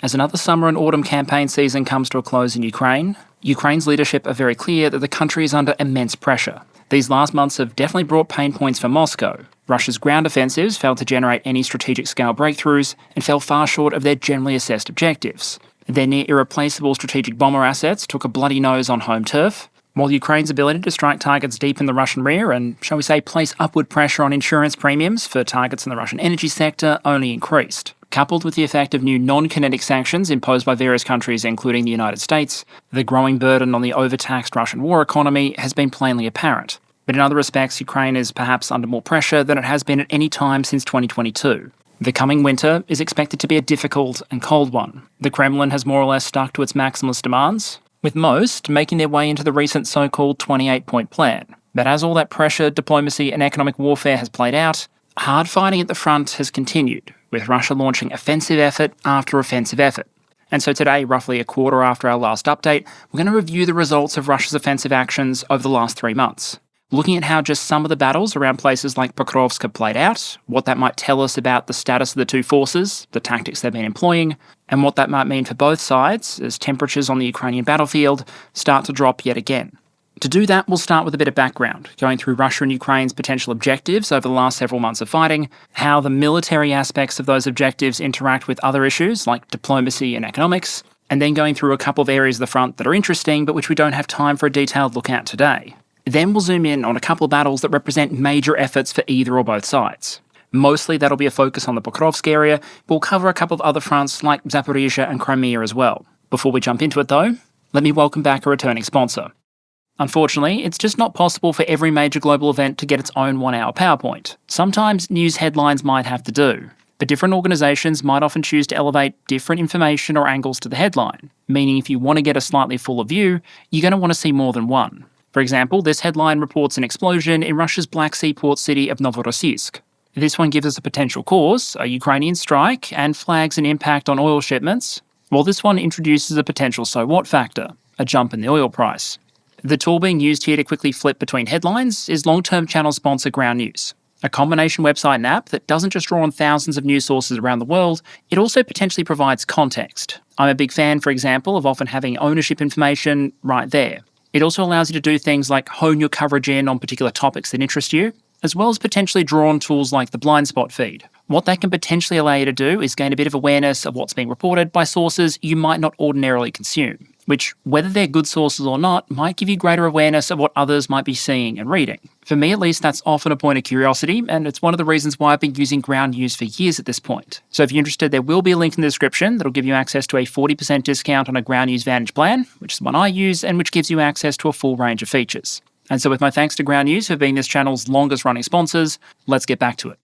As another summer and autumn campaign season comes to a close in Ukraine, Ukraine's leadership are very clear that the country is under immense pressure. These last months have definitely brought pain points for Moscow. Russia's ground offensives failed to generate any strategic scale breakthroughs and fell far short of their generally assessed objectives. Their near irreplaceable strategic bomber assets took a bloody nose on home turf, while Ukraine's ability to strike targets deep in the Russian rear and, shall we say, place upward pressure on insurance premiums for targets in the Russian energy sector only increased. Coupled with the effect of new non-kinetic sanctions imposed by various countries, including the United States, the growing burden on the overtaxed Russian war economy has been plainly apparent. But in other respects, Ukraine is perhaps under more pressure than it has been at any time since 2022. The coming winter is expected to be a difficult and cold one. The Kremlin has more or less stuck to its maximalist demands, with most making their way into the recent so-called 28-point plan. But as all that pressure, diplomacy and economic warfare has played out, hard fighting at the front has continued, with Russia launching offensive effort after offensive effort. And so today, roughly a quarter after our last update, we're going to review the results of Russia's offensive actions over the last 3 months, looking at how just some of the battles around places like Pokrovsk have played out, what that might tell us about the status of the two forces, the tactics they've been employing, and what that might mean for both sides as temperatures on the Ukrainian battlefield start to drop yet again. To do that, we'll start with a bit of background, going through Russia and Ukraine's potential objectives over the last several months of fighting, how the military aspects of those objectives interact with other issues like diplomacy and economics, and then going through a couple of areas of the front that are interesting but which we don't have time for a detailed look at today. Then we'll zoom in on a couple of battles that represent major efforts for either or both sides. Mostly that'll be a focus on the Pokrovsk area, but we'll cover a couple of other fronts like Zaporizhia and Crimea as well. Before we jump into it though, let me welcome back a returning sponsor. Unfortunately, it's just not possible for every major global event to get its own 1-hour PowerPoint. Sometimes news headlines might have to do, but different organisations might often choose to elevate different information or angles to the headline, meaning if you want to get a slightly fuller view, you're going to want to see more than one. For example, this headline reports an explosion in Russia's Black Sea port city of Novorossiysk. This one gives us a potential cause, a Ukrainian strike, and flags an impact on oil shipments, while this one introduces a potential so what factor, a jump in the oil price. The tool being used here to quickly flip between headlines is long-term channel sponsor Ground News, a combination website and app that doesn't just draw on thousands of news sources around the world, it also potentially provides context. I'm a big fan, for example, of often having ownership information right there. It also allows you to do things like hone your coverage in on particular topics that interest you, as well as potentially draw on tools like the blind spot feed. What that can potentially allow you to do is gain a bit of awareness of what's being reported by sources you might not ordinarily consume, which, whether they're good sources or not, might give you greater awareness of what others might be seeing and reading. For me at least, that's often a point of curiosity, and it's one of the reasons why I've been using Ground News for years at this point. So if you're interested, there will be a link in the description that'll give you access to a 40% discount on a Ground News Vantage plan, which is the one I use, and which gives you access to a full range of features. And so with my thanks to Ground News for being this channel's longest running sponsors, let's get back to it.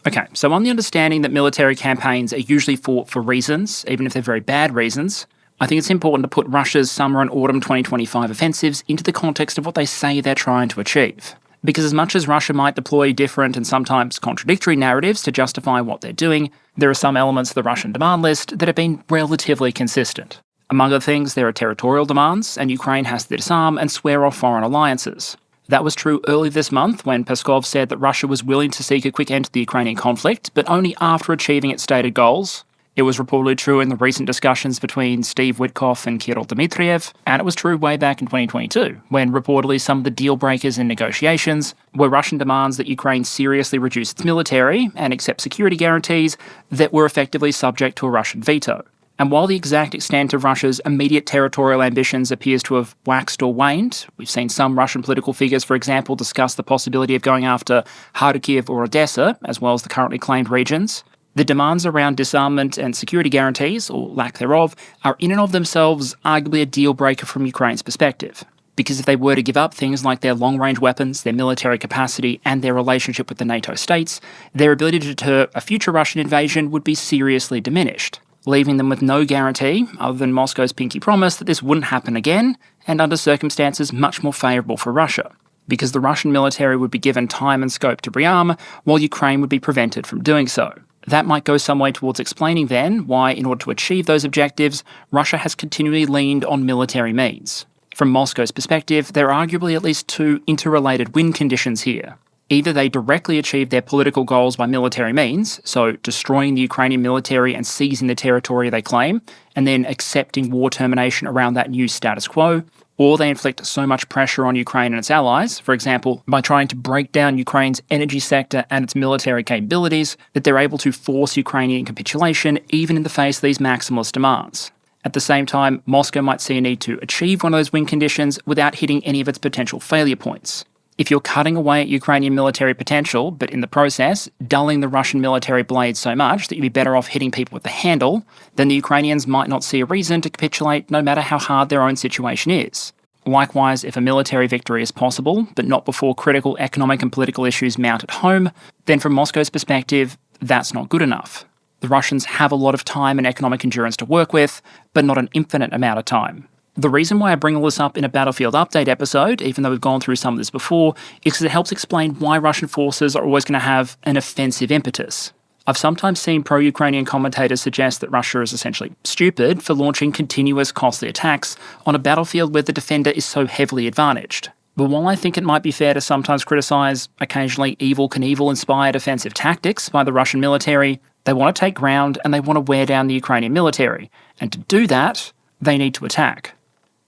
Okay, so on the understanding that military campaigns are usually fought for reasons, even if they're very bad reasons, I think it's important to put Russia's summer and autumn 2025 offensives into the context of what they say they're trying to achieve. Because as much as Russia might deploy different and sometimes contradictory narratives to justify what they're doing, there are some elements of the Russian demand list that have been relatively consistent. Among other things, there are territorial demands, and Ukraine has to disarm and swear off foreign alliances. That was true early this month when Peskov said that Russia was willing to seek a quick end to the Ukrainian conflict, but only after achieving its stated goals. It was reportedly true in the recent discussions between Steve Witkoff and Kirill Dmitriev, and it was true way back in 2022, when reportedly some of the deal breakers in negotiations were Russian demands that Ukraine seriously reduce its military and accept security guarantees that were effectively subject to a Russian veto. And while the exact extent of Russia's immediate territorial ambitions appears to have waxed or waned, we've seen some Russian political figures, for example, discuss the possibility of going after Kharkiv or Odessa, as well as the currently claimed regions. The demands around disarmament and security guarantees, or lack thereof, are in and of themselves arguably a deal breaker from Ukraine's perspective. Because if they were to give up things like their long-range weapons, their military capacity, and their relationship with the NATO states, their ability to deter a future Russian invasion would be seriously diminished, leaving them with no guarantee, other than Moscow's pinky promise, that this wouldn't happen again, and under circumstances much more favourable for Russia, because the Russian military would be given time and scope to rearm, while Ukraine would be prevented from doing so. That might go some way towards explaining then why, in order to achieve those objectives, Russia has continually leaned on military means. From Moscow's perspective, there are arguably at least two interrelated win conditions here. Either they directly achieve their political goals by military means, so destroying the Ukrainian military and seizing the territory they claim, and then accepting war termination around that new status quo, or they inflict so much pressure on Ukraine and its allies, for example, by trying to break down Ukraine's energy sector and its military capabilities, that they're able to force Ukrainian capitulation even in the face of these maximalist demands. At the same time, Moscow might see a need to achieve one of those win conditions without hitting any of its potential failure points. If you're cutting away at Ukrainian military potential, but in the process dulling the Russian military blade so much that you'd be better off hitting people with the handle, then the Ukrainians might not see a reason to capitulate no matter how hard their own situation is. Likewise, if a military victory is possible, but not before critical economic and political issues mount at home, then from Moscow's perspective, that's not good enough. The Russians have a lot of time and economic endurance to work with, but not an infinite amount of time. The reason why I bring all this up in a Battlefield Update episode, even though we've gone through some of this before, is because it helps explain why Russian forces are always going to have an offensive impetus. I've sometimes seen pro-Ukrainian commentators suggest that Russia is essentially stupid for launching continuous costly attacks on a battlefield where the defender is so heavily advantaged. But while I think it might be fair to sometimes criticise occasionally Evel Knievel-inspired offensive tactics by the Russian military, they want to take ground and they want to wear down the Ukrainian military. And to do that, they need to attack.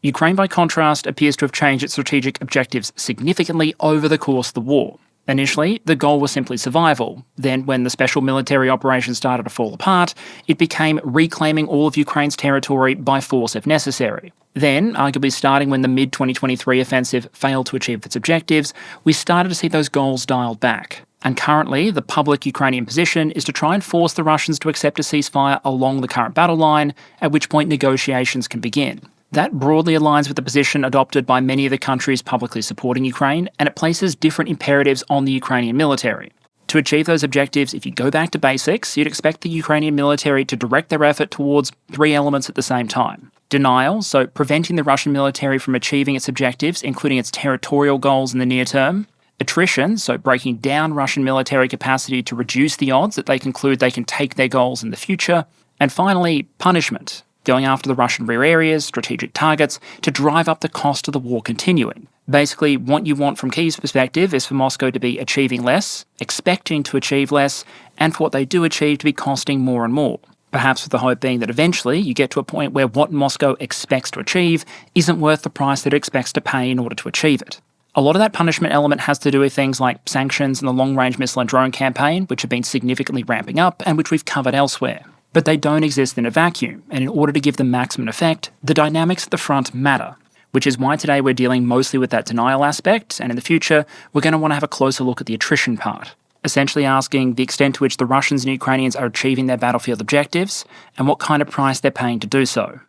Ukraine, by contrast, appears to have changed its strategic objectives significantly over the course of the war. Initially, the goal was simply survival. Then, when the special military operation started to fall apart, it became reclaiming all of Ukraine's territory by force if necessary. Then, arguably starting when the mid-2023 offensive failed to achieve its objectives, we started to see those goals dialed back. And currently, the public Ukrainian position is to try and force the Russians to accept a ceasefire along the current battle line, at which point negotiations can begin. That broadly aligns with the position adopted by many of the countries publicly supporting Ukraine, and it places different imperatives on the Ukrainian military. To achieve those objectives, if you go back to basics, you'd expect the Ukrainian military to direct their effort towards three elements at the same time. Denial, so preventing the Russian military from achieving its objectives, including its territorial goals in the near term. Attrition, so breaking down Russian military capacity to reduce the odds that they conclude they can take their goals in the future. And finally, punishment, going after the Russian rear areas, strategic targets, to drive up the cost of the war continuing. Basically, what you want from Kyiv's perspective is for Moscow to be achieving less, expecting to achieve less, and for what they do achieve to be costing more and more. Perhaps with the hope being that eventually you get to a point where what Moscow expects to achieve isn't worth the price that it expects to pay in order to achieve it. A lot of that punishment element has to do with things like sanctions and the long-range missile and drone campaign, which have been significantly ramping up and which we've covered elsewhere. But they don't exist in a vacuum, and in order to give them maximum effect, the dynamics at the front matter, which is why today we're dealing mostly with that denial aspect, and in the future, we're going to want to have a closer look at the attrition part, essentially asking the extent to which the Russians and Ukrainians are achieving their battlefield objectives, and what kind of price they're paying to do so.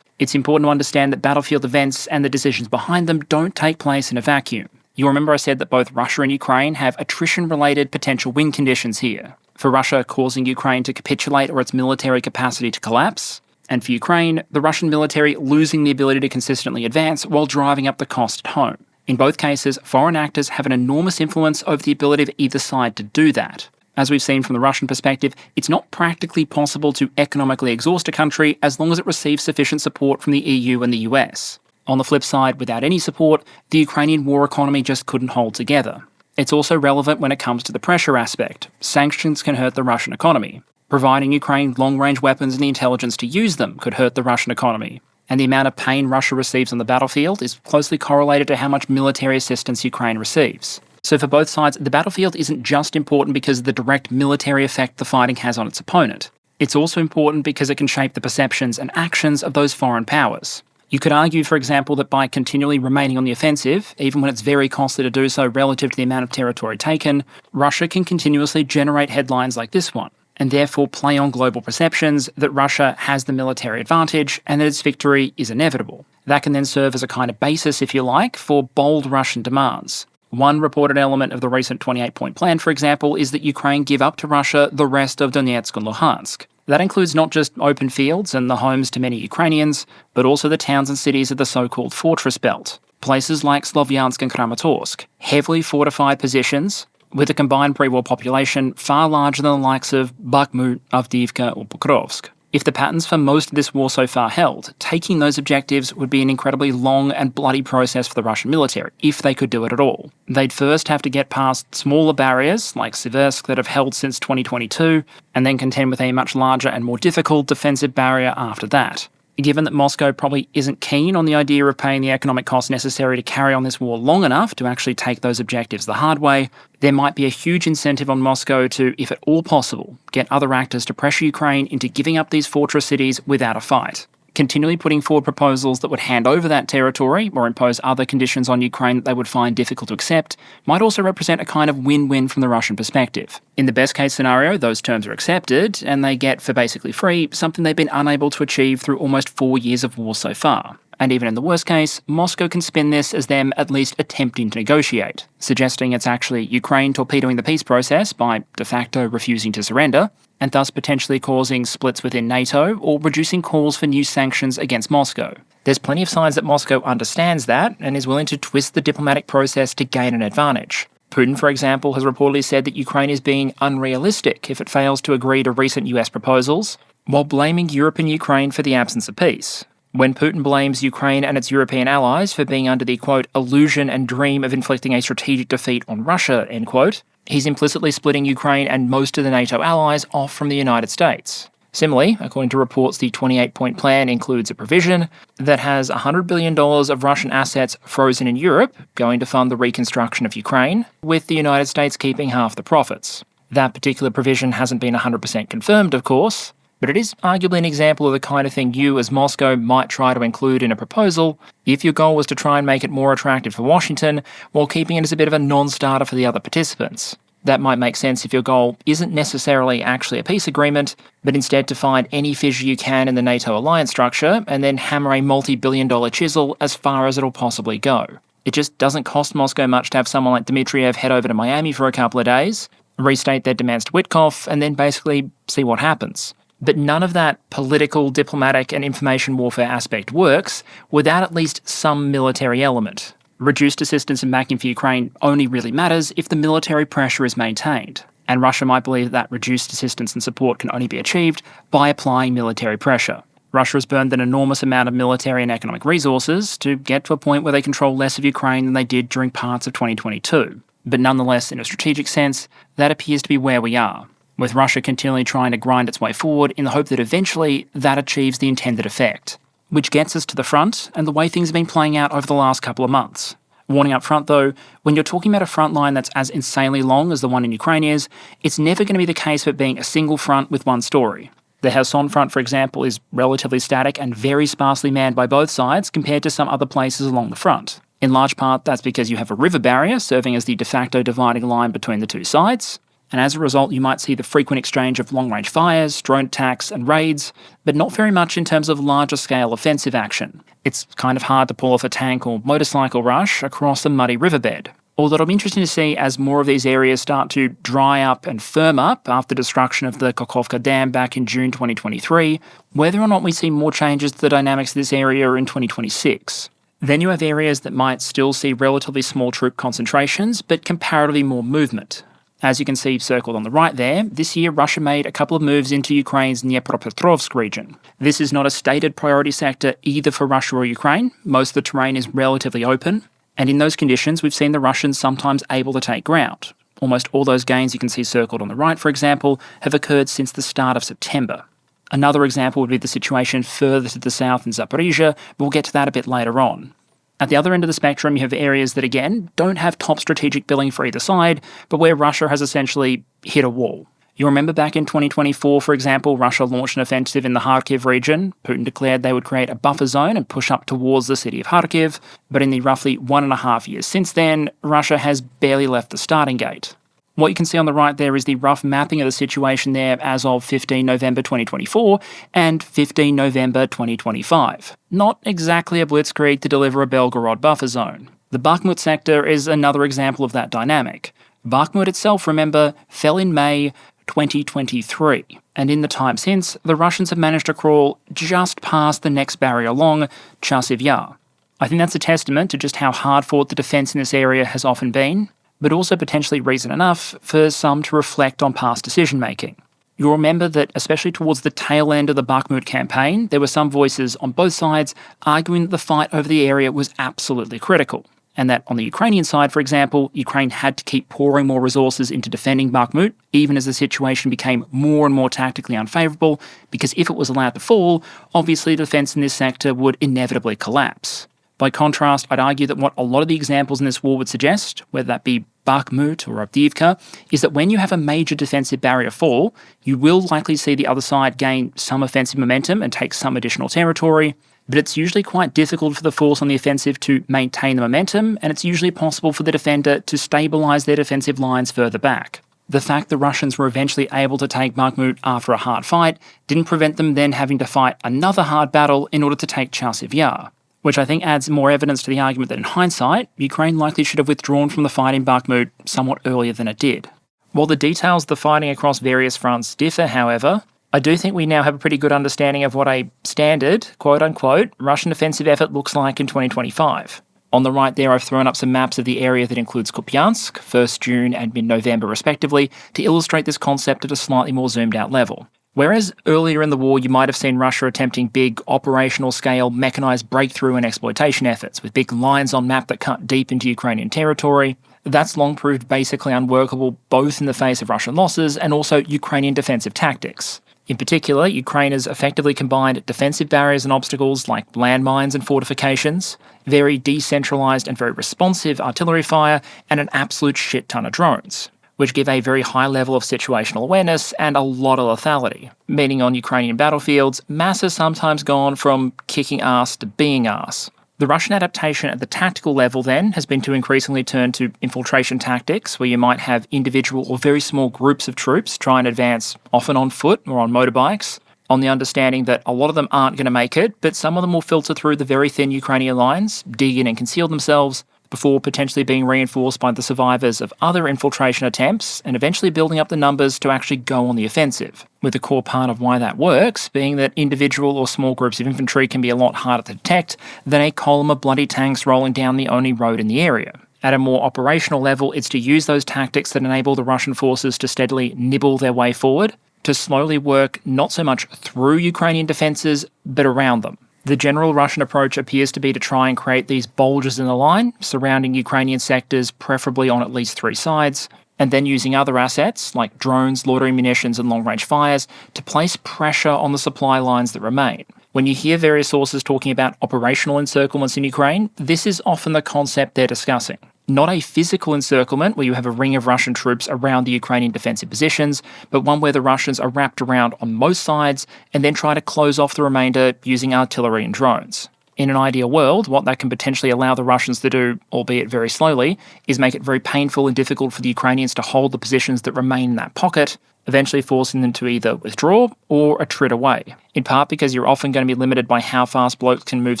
It's important to understand that battlefield events and the decisions behind them don't take place in a vacuum. You'll remember I said that both Russia and Ukraine have attrition-related potential win conditions here. For Russia, causing Ukraine to capitulate or its military capacity to collapse, and for Ukraine, the Russian military losing the ability to consistently advance while driving up the cost at home. In both cases, foreign actors have an enormous influence over the ability of either side to do that. As we've seen from the Russian perspective, it's not practically possible to economically exhaust a country as long as it receives sufficient support from the EU and the US. On the flip side, without any support, the Ukrainian war economy just couldn't hold together. It's also relevant when it comes to the pressure aspect. Sanctions can hurt the Russian economy. Providing Ukraine long-range weapons and the intelligence to use them could hurt the Russian economy. And the amount of pain Russia receives on the battlefield is closely correlated to how much military assistance Ukraine receives. So for both sides, the battlefield isn't just important because of the direct military effect the fighting has on its opponent. It's also important because it can shape the perceptions and actions of those foreign powers. You could argue, for example, that by continually remaining on the offensive, even when it's very costly to do so relative to the amount of territory taken, Russia can continuously generate headlines like this one, and therefore play on global perceptions that Russia has the military advantage and that its victory is inevitable. That can then serve as a kind of basis, if you like, for bold Russian demands. One reported element of the recent 28-point plan, for example, is that Ukraine give up to Russia the rest of Donetsk and Luhansk. That includes not just open fields and the homes to many Ukrainians, but also the towns and cities of the so-called fortress belt. Places like Slovyansk and Kramatorsk, heavily fortified positions with a combined pre-war population far larger than the likes of Bakhmut, Avdiivka or Pokrovsk. If the patterns for most of this war so far held, taking those objectives would be an incredibly long and bloody process for the Russian military, if they could do it at all. They'd first have to get past smaller barriers, like Siversk, that have held since 2022, and then contend with a much larger and more difficult defensive barrier after that. Given that Moscow probably isn't keen on the idea of paying the economic costs necessary to carry on this war long enough to actually take those objectives the hard way, there might be a huge incentive on Moscow to, if at all possible, get other actors to pressure Ukraine into giving up these fortress cities without a fight. Continually putting forward proposals that would hand over that territory or impose other conditions on Ukraine that they would find difficult to accept might also represent a kind of win-win from the Russian perspective. In the best-case scenario, those terms are accepted, and they get, for basically free, something they've been unable to achieve through almost 4 years of war so far. And even in the worst case, Moscow can spin this as them at least attempting to negotiate, suggesting it's actually Ukraine torpedoing the peace process by de facto refusing to surrender, and thus potentially causing splits within NATO or reducing calls for new sanctions against Moscow. There's plenty of signs that Moscow understands that and is willing to twist the diplomatic process to gain an advantage. Putin, for example, has reportedly said that Ukraine is being unrealistic if it fails to agree to recent US proposals, while blaming Europe and Ukraine for the absence of peace. When Putin blames Ukraine and its European allies for being under the, quote, illusion and dream of inflicting a strategic defeat on Russia, end quote, he's implicitly splitting Ukraine and most of the NATO allies off from the United States. Similarly, according to reports, the 28-point plan includes a provision that has $100 billion of Russian assets frozen in Europe, going to fund the reconstruction of Ukraine, with the United States keeping half the profits. That particular provision hasn't been 100% confirmed, of course, but it is arguably an example of the kind of thing you, as Moscow, might try to include in a proposal if your goal was to try and make it more attractive for Washington, while keeping it as a bit of a non-starter for the other participants. That might make sense if your goal isn't necessarily actually a peace agreement, but instead to find any fissure you can in the NATO alliance structure and then hammer a multi-billion-dollar chisel as far as it'll possibly go. It just doesn't cost Moscow much to have someone like Dmitriev head over to Miami for a couple of days, restate their demands to Witkoff, and then basically see what happens. But none of that political, diplomatic, and information warfare aspect works without at least some military element. Reduced assistance and backing for Ukraine only really matters if the military pressure is maintained, and Russia might believe that reduced assistance and support can only be achieved by applying military pressure. Russia has burned an enormous amount of military and economic resources to get to a point where they control less of Ukraine than they did during parts of 2022. But nonetheless, in a strategic sense, that appears to be where we are, with Russia continually trying to grind its way forward in the hope that eventually that achieves the intended effect. Which gets us to the front and the way things have been playing out over the last couple of months. Warning up front though, when you're talking about a front line that's as insanely long as the one in Ukraine is, it's never going to be the case of it being a single front with one story. The Kherson front, for example, is relatively static and very sparsely manned by both sides compared to some other places along the front. In large part, that's because you have a river barrier serving as the de facto dividing line between the two sides, and as a result you might see the frequent exchange of long-range fires, drone attacks and raids, but not very much in terms of larger-scale offensive action. It's kind of hard to pull off a tank or motorcycle rush across a muddy riverbed. Although it'll be interesting to see as more of these areas start to dry up and firm up after destruction of the Kakhovka Dam back in June 2023, whether or not we see more changes to the dynamics of this area in 2026. Then you have areas that might still see relatively small troop concentrations, but comparatively more movement. As you can see circled on the right there, this year Russia made a couple of moves into Ukraine's Dnipropetrovsk region. This is not a stated priority sector either for Russia or Ukraine. Most of the terrain is relatively open, and in those conditions we've seen the Russians sometimes able to take ground. Almost all those gains you can see circled on the right, for example, have occurred since the start of September. Another example would be the situation further to the south in Zaporizhia, but we'll get to that a bit later on. At the other end of the spectrum, you have areas that, again, don't have top strategic billing for either side, but where Russia has essentially hit a wall. You remember back in 2024, for example, Russia launched an offensive in the Kharkiv region. Putin declared they would create a buffer zone and push up towards the city of Kharkiv, but in the roughly 1.5 years since then, Russia has barely left the starting gate. What you can see on the right there is the rough mapping of the situation there as of 15 November 2024 and 15 November 2025. Not exactly a blitzkrieg to deliver a Belgorod buffer zone. The Bakhmut sector is another example of that dynamic. Bakhmut itself, remember, fell in May 2023, and in the time since, the Russians have managed to crawl just past the next barrier along, Chasiv Yar. I think that's a testament to just how hard-fought the defence in this area has often been, but also potentially reason enough for some to reflect on past decision-making. You'll remember that, especially towards the tail end of the Bakhmut campaign, there were some voices on both sides arguing that the fight over the area was absolutely critical, and that on the Ukrainian side, for example, Ukraine had to keep pouring more resources into defending Bakhmut, even as the situation became more and more tactically unfavourable, because if it was allowed to fall, obviously defence in this sector would inevitably collapse. By contrast, I'd argue that what a lot of the examples in this war would suggest, whether that be Bakhmut or Avdiivka, is that when you have a major defensive barrier fall, you will likely see the other side gain some offensive momentum and take some additional territory, but it's usually quite difficult for the force on the offensive to maintain the momentum, and it's usually possible for the defender to stabilise their defensive lines further back. The fact the Russians were eventually able to take Bakhmut after a hard fight didn't prevent them then having to fight another hard battle in order to take Chasiv Yar, which I think adds more evidence to the argument that in hindsight, Ukraine likely should have withdrawn from the fight in Bakhmut somewhat earlier than it did. While the details of the fighting across various fronts differ, however, I do think we now have a pretty good understanding of what a standard, quote-unquote, Russian offensive effort looks like in 2025. On the right there, I've thrown up some maps of the area that includes Kupiansk, 1st June and mid-November respectively, to illustrate this concept at a slightly more zoomed-out level. Whereas earlier in the war you might have seen Russia attempting big operational-scale mechanised breakthrough and exploitation efforts, with big lines on map that cut deep into Ukrainian territory, that's long proved basically unworkable both in the face of Russian losses and also Ukrainian defensive tactics. In particular, Ukraine has effectively combined defensive barriers and obstacles like landmines and fortifications, very decentralised and very responsive artillery fire, and an absolute shit ton of drones, which give a very high level of situational awareness and a lot of lethality, meaning on Ukrainian battlefields, mass has sometimes gone from kicking ass to being ass. The Russian adaptation at the tactical level then has been to increasingly turn to infiltration tactics, where you might have individual or very small groups of troops try and advance, often on foot or on motorbikes, on the understanding that a lot of them aren't going to make it, but some of them will filter through the very thin Ukrainian lines, dig in and conceal themselves, before potentially being reinforced by the survivors of other infiltration attempts and eventually building up the numbers to actually go on the offensive, with the core part of why that works being that individual or small groups of infantry can be a lot harder to detect than a column of bloody tanks rolling down the only road in the area. At a more operational level, it's to use those tactics that enable the Russian forces to steadily nibble their way forward, to slowly work not so much through Ukrainian defences, but around them. The general Russian approach appears to be to try and create these bulges in the line, surrounding Ukrainian sectors, preferably on at least 3 sides, and then using other assets, like drones, loitering munitions and long-range fires, to place pressure on the supply lines that remain. When you hear various sources talking about operational encirclements in Ukraine, this is often the concept they're discussing. Not a physical encirclement where you have a ring of Russian troops around the Ukrainian defensive positions, but one where the Russians are wrapped around on most sides and then try to close off the remainder using artillery and drones. In an ideal world, what that can potentially allow the Russians to do, albeit very slowly, is make it very painful and difficult for the Ukrainians to hold the positions that remain in that pocket, eventually forcing them to either withdraw or attrit away, in part because you're often going to be limited by how fast blokes can move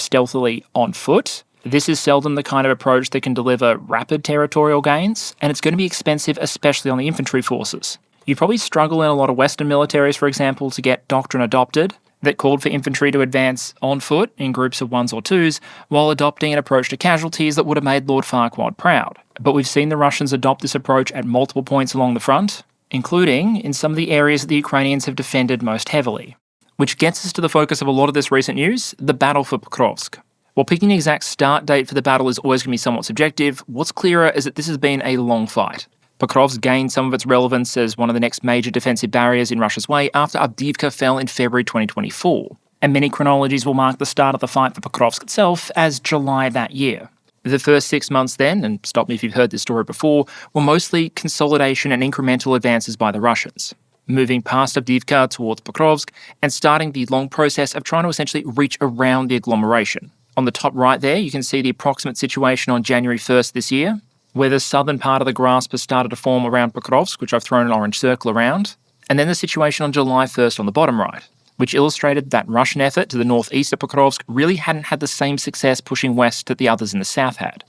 stealthily on foot. This is seldom the kind of approach that can deliver rapid territorial gains, and it's going to be expensive, especially on the infantry forces. You'd probably struggle in a lot of Western militaries, for example, to get doctrine adopted that called for infantry to advance on foot in groups of 1s or 2s, while adopting an approach to casualties that would have made Lord Farquaad proud. But we've seen the Russians adopt this approach at multiple points along the front, including in some of the areas that the Ukrainians have defended most heavily. Which gets us to the focus of a lot of this recent news, the battle for Pokrovsk. While picking the exact start date for the battle is always going to be somewhat subjective, what's clearer is that this has been a long fight. Pokrovsk gained some of its relevance as one of the next major defensive barriers in Russia's way after Avdiivka fell in February 2024, and many chronologies will mark the start of the fight for Pokrovsk itself as July that year. The first 6 months then, and stop me if you've heard this story before, were mostly consolidation and incremental advances by the Russians, moving past Avdiivka towards Pokrovsk and starting the long process of trying to essentially reach around the agglomeration. On the top right there, you can see the approximate situation on January 1st this year, where the southern part of the grasp has started to form around Pokrovsk, which I've thrown an orange circle around, and then the situation on July 1st on the bottom right, which illustrated that Russian effort to the northeast of Pokrovsk really hadn't had the same success pushing west that the others in the south had.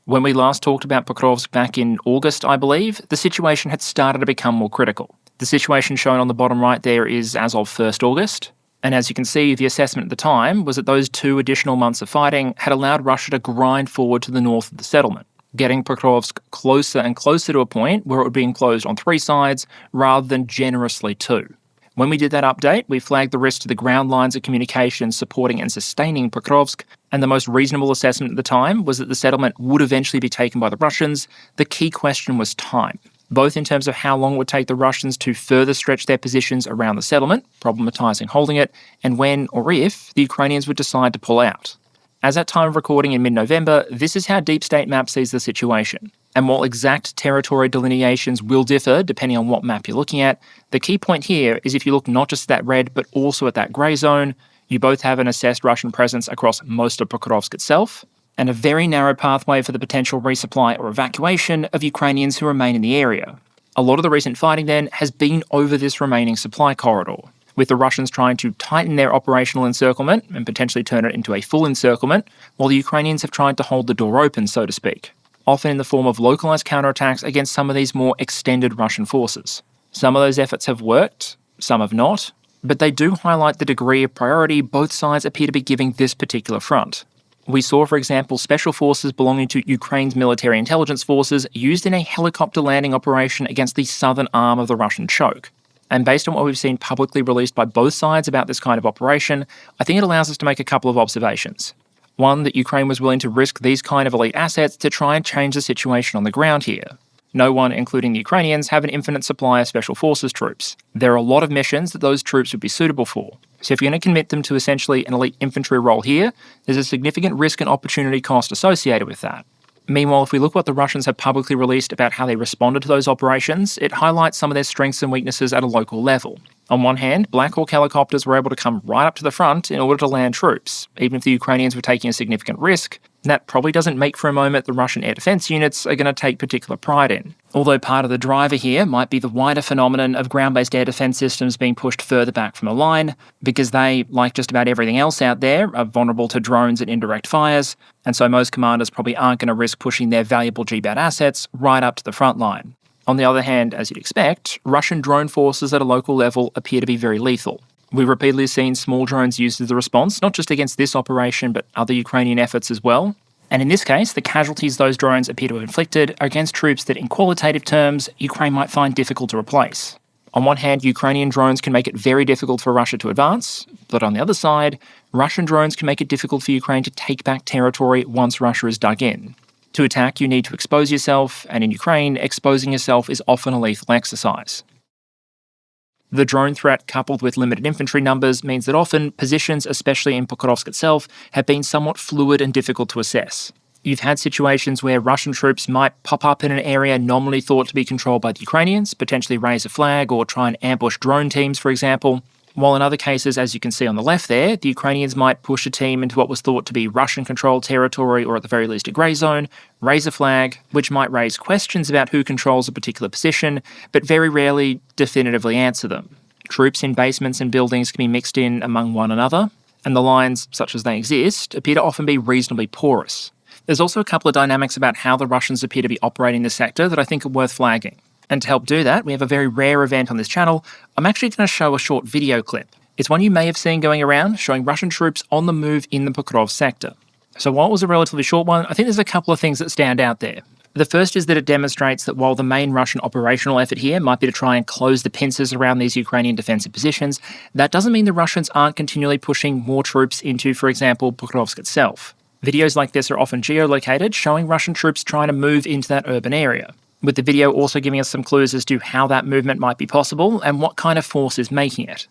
When we last talked about Pokrovsk back in August, I believe, the situation had started to become more critical. The situation shown on the bottom right there is as of 1st August, and as you can see, the assessment at the time was that those 2 additional months of fighting had allowed Russia to grind forward to the north of the settlement, getting Pokrovsk closer and closer to a point where it would be enclosed on 3 sides rather than generously 2. When we did that update, we flagged the risk to the ground lines of communication supporting and sustaining Pokrovsk, and the most reasonable assessment at the time was that the settlement would eventually be taken by the Russians. The key question was time, both in terms of how long it would take the Russians to further stretch their positions around the settlement, problematising holding it, and when or if the Ukrainians would decide to pull out. As at time of recording in mid-November, this is how Deep State Map sees the situation. And while exact territory delineations will differ depending on what map you're looking at, the key point here is if you look not just at that red but also at that grey zone, you both have an assessed Russian presence across most of Pokrovsk itself, and a very narrow pathway for the potential resupply or evacuation of Ukrainians who remain in the area. A lot of the recent fighting then has been over this remaining supply corridor, with the Russians trying to tighten their operational encirclement and potentially turn it into a full encirclement, while the Ukrainians have tried to hold the door open, so to speak, often in the form of localised counterattacks against some of these more extended Russian forces. Some of those efforts have worked, some have not, but they do highlight the degree of priority both sides appear to be giving this particular front. We saw, for example, special forces belonging to Ukraine's military intelligence forces used in a helicopter landing operation against the southern arm of the Russian choke. And based on what we've seen publicly released by both sides about this kind of operation, I think it allows us to make a couple of observations. One, that Ukraine was willing to risk these kind of elite assets to try and change the situation on the ground here. No one, including the Ukrainians, have an infinite supply of special forces troops. There are a lot of missions that those troops would be suitable for. So if you're going to commit them to essentially an elite infantry role here, there's a significant risk and opportunity cost associated with that. Meanwhile, if we look what the Russians have publicly released about how they responded to those operations, it highlights some of their strengths and weaknesses at a local level. On one hand, Black Hawk helicopters were able to come right up to the front in order to land troops, even if the Ukrainians were taking a significant risk. That probably doesn't make for a moment the Russian air defence units are going to take particular pride in. Although part of the driver here might be the wider phenomenon of ground-based air defence systems being pushed further back from the line, because they, like just about everything else out there, are vulnerable to drones and indirect fires, and so most commanders probably aren't going to risk pushing their valuable GBAT assets right up to the front line. On the other hand, as you'd expect, Russian drone forces at a local level appear to be very lethal. We've repeatedly seen small drones used as a response, not just against this operation, but other Ukrainian efforts as well. And in this case, the casualties those drones appear to have inflicted are against troops that, in qualitative terms, Ukraine might find difficult to replace. On one hand, Ukrainian drones can make it very difficult for Russia to advance, but on the other side, Russian drones can make it difficult for Ukraine to take back territory once Russia is dug in. To attack, you need to expose yourself, and in Ukraine, exposing yourself is often a lethal exercise. The drone threat, coupled with limited infantry numbers, means that often positions, especially in Pokrovsk itself, have been somewhat fluid and difficult to assess. You've had situations where Russian troops might pop up in an area nominally thought to be controlled by the Ukrainians, potentially raise a flag or try and ambush drone teams, for example, while in other cases, as you can see on the left there, the Ukrainians might push a team into what was thought to be Russian-controlled territory or at the very least a grey zone, raise a flag, which might raise questions about who controls a particular position, but very rarely definitively answer them. Troops in basements and buildings can be mixed in among one another, and the lines, such as they exist, appear to often be reasonably porous. There's also a couple of dynamics about how the Russians appear to be operating the sector that I think are worth flagging. And to help do that, we have a very rare event on this channel. I'm actually going to show a short video clip. It's one you may have seen going around, showing Russian troops on the move in the Pokrovsk sector. So while it was a relatively short one, I think there's a couple of things that stand out there. The first is that it demonstrates that while the main Russian operational effort here might be to try and close the pincers around these Ukrainian defensive positions, that doesn't mean the Russians aren't continually pushing more troops into, for example, Pokrovsk itself. Videos like this are often geolocated, showing Russian troops trying to move into that urban area, with the video also giving us some clues as to how that movement might be possible and what kind of force is making it.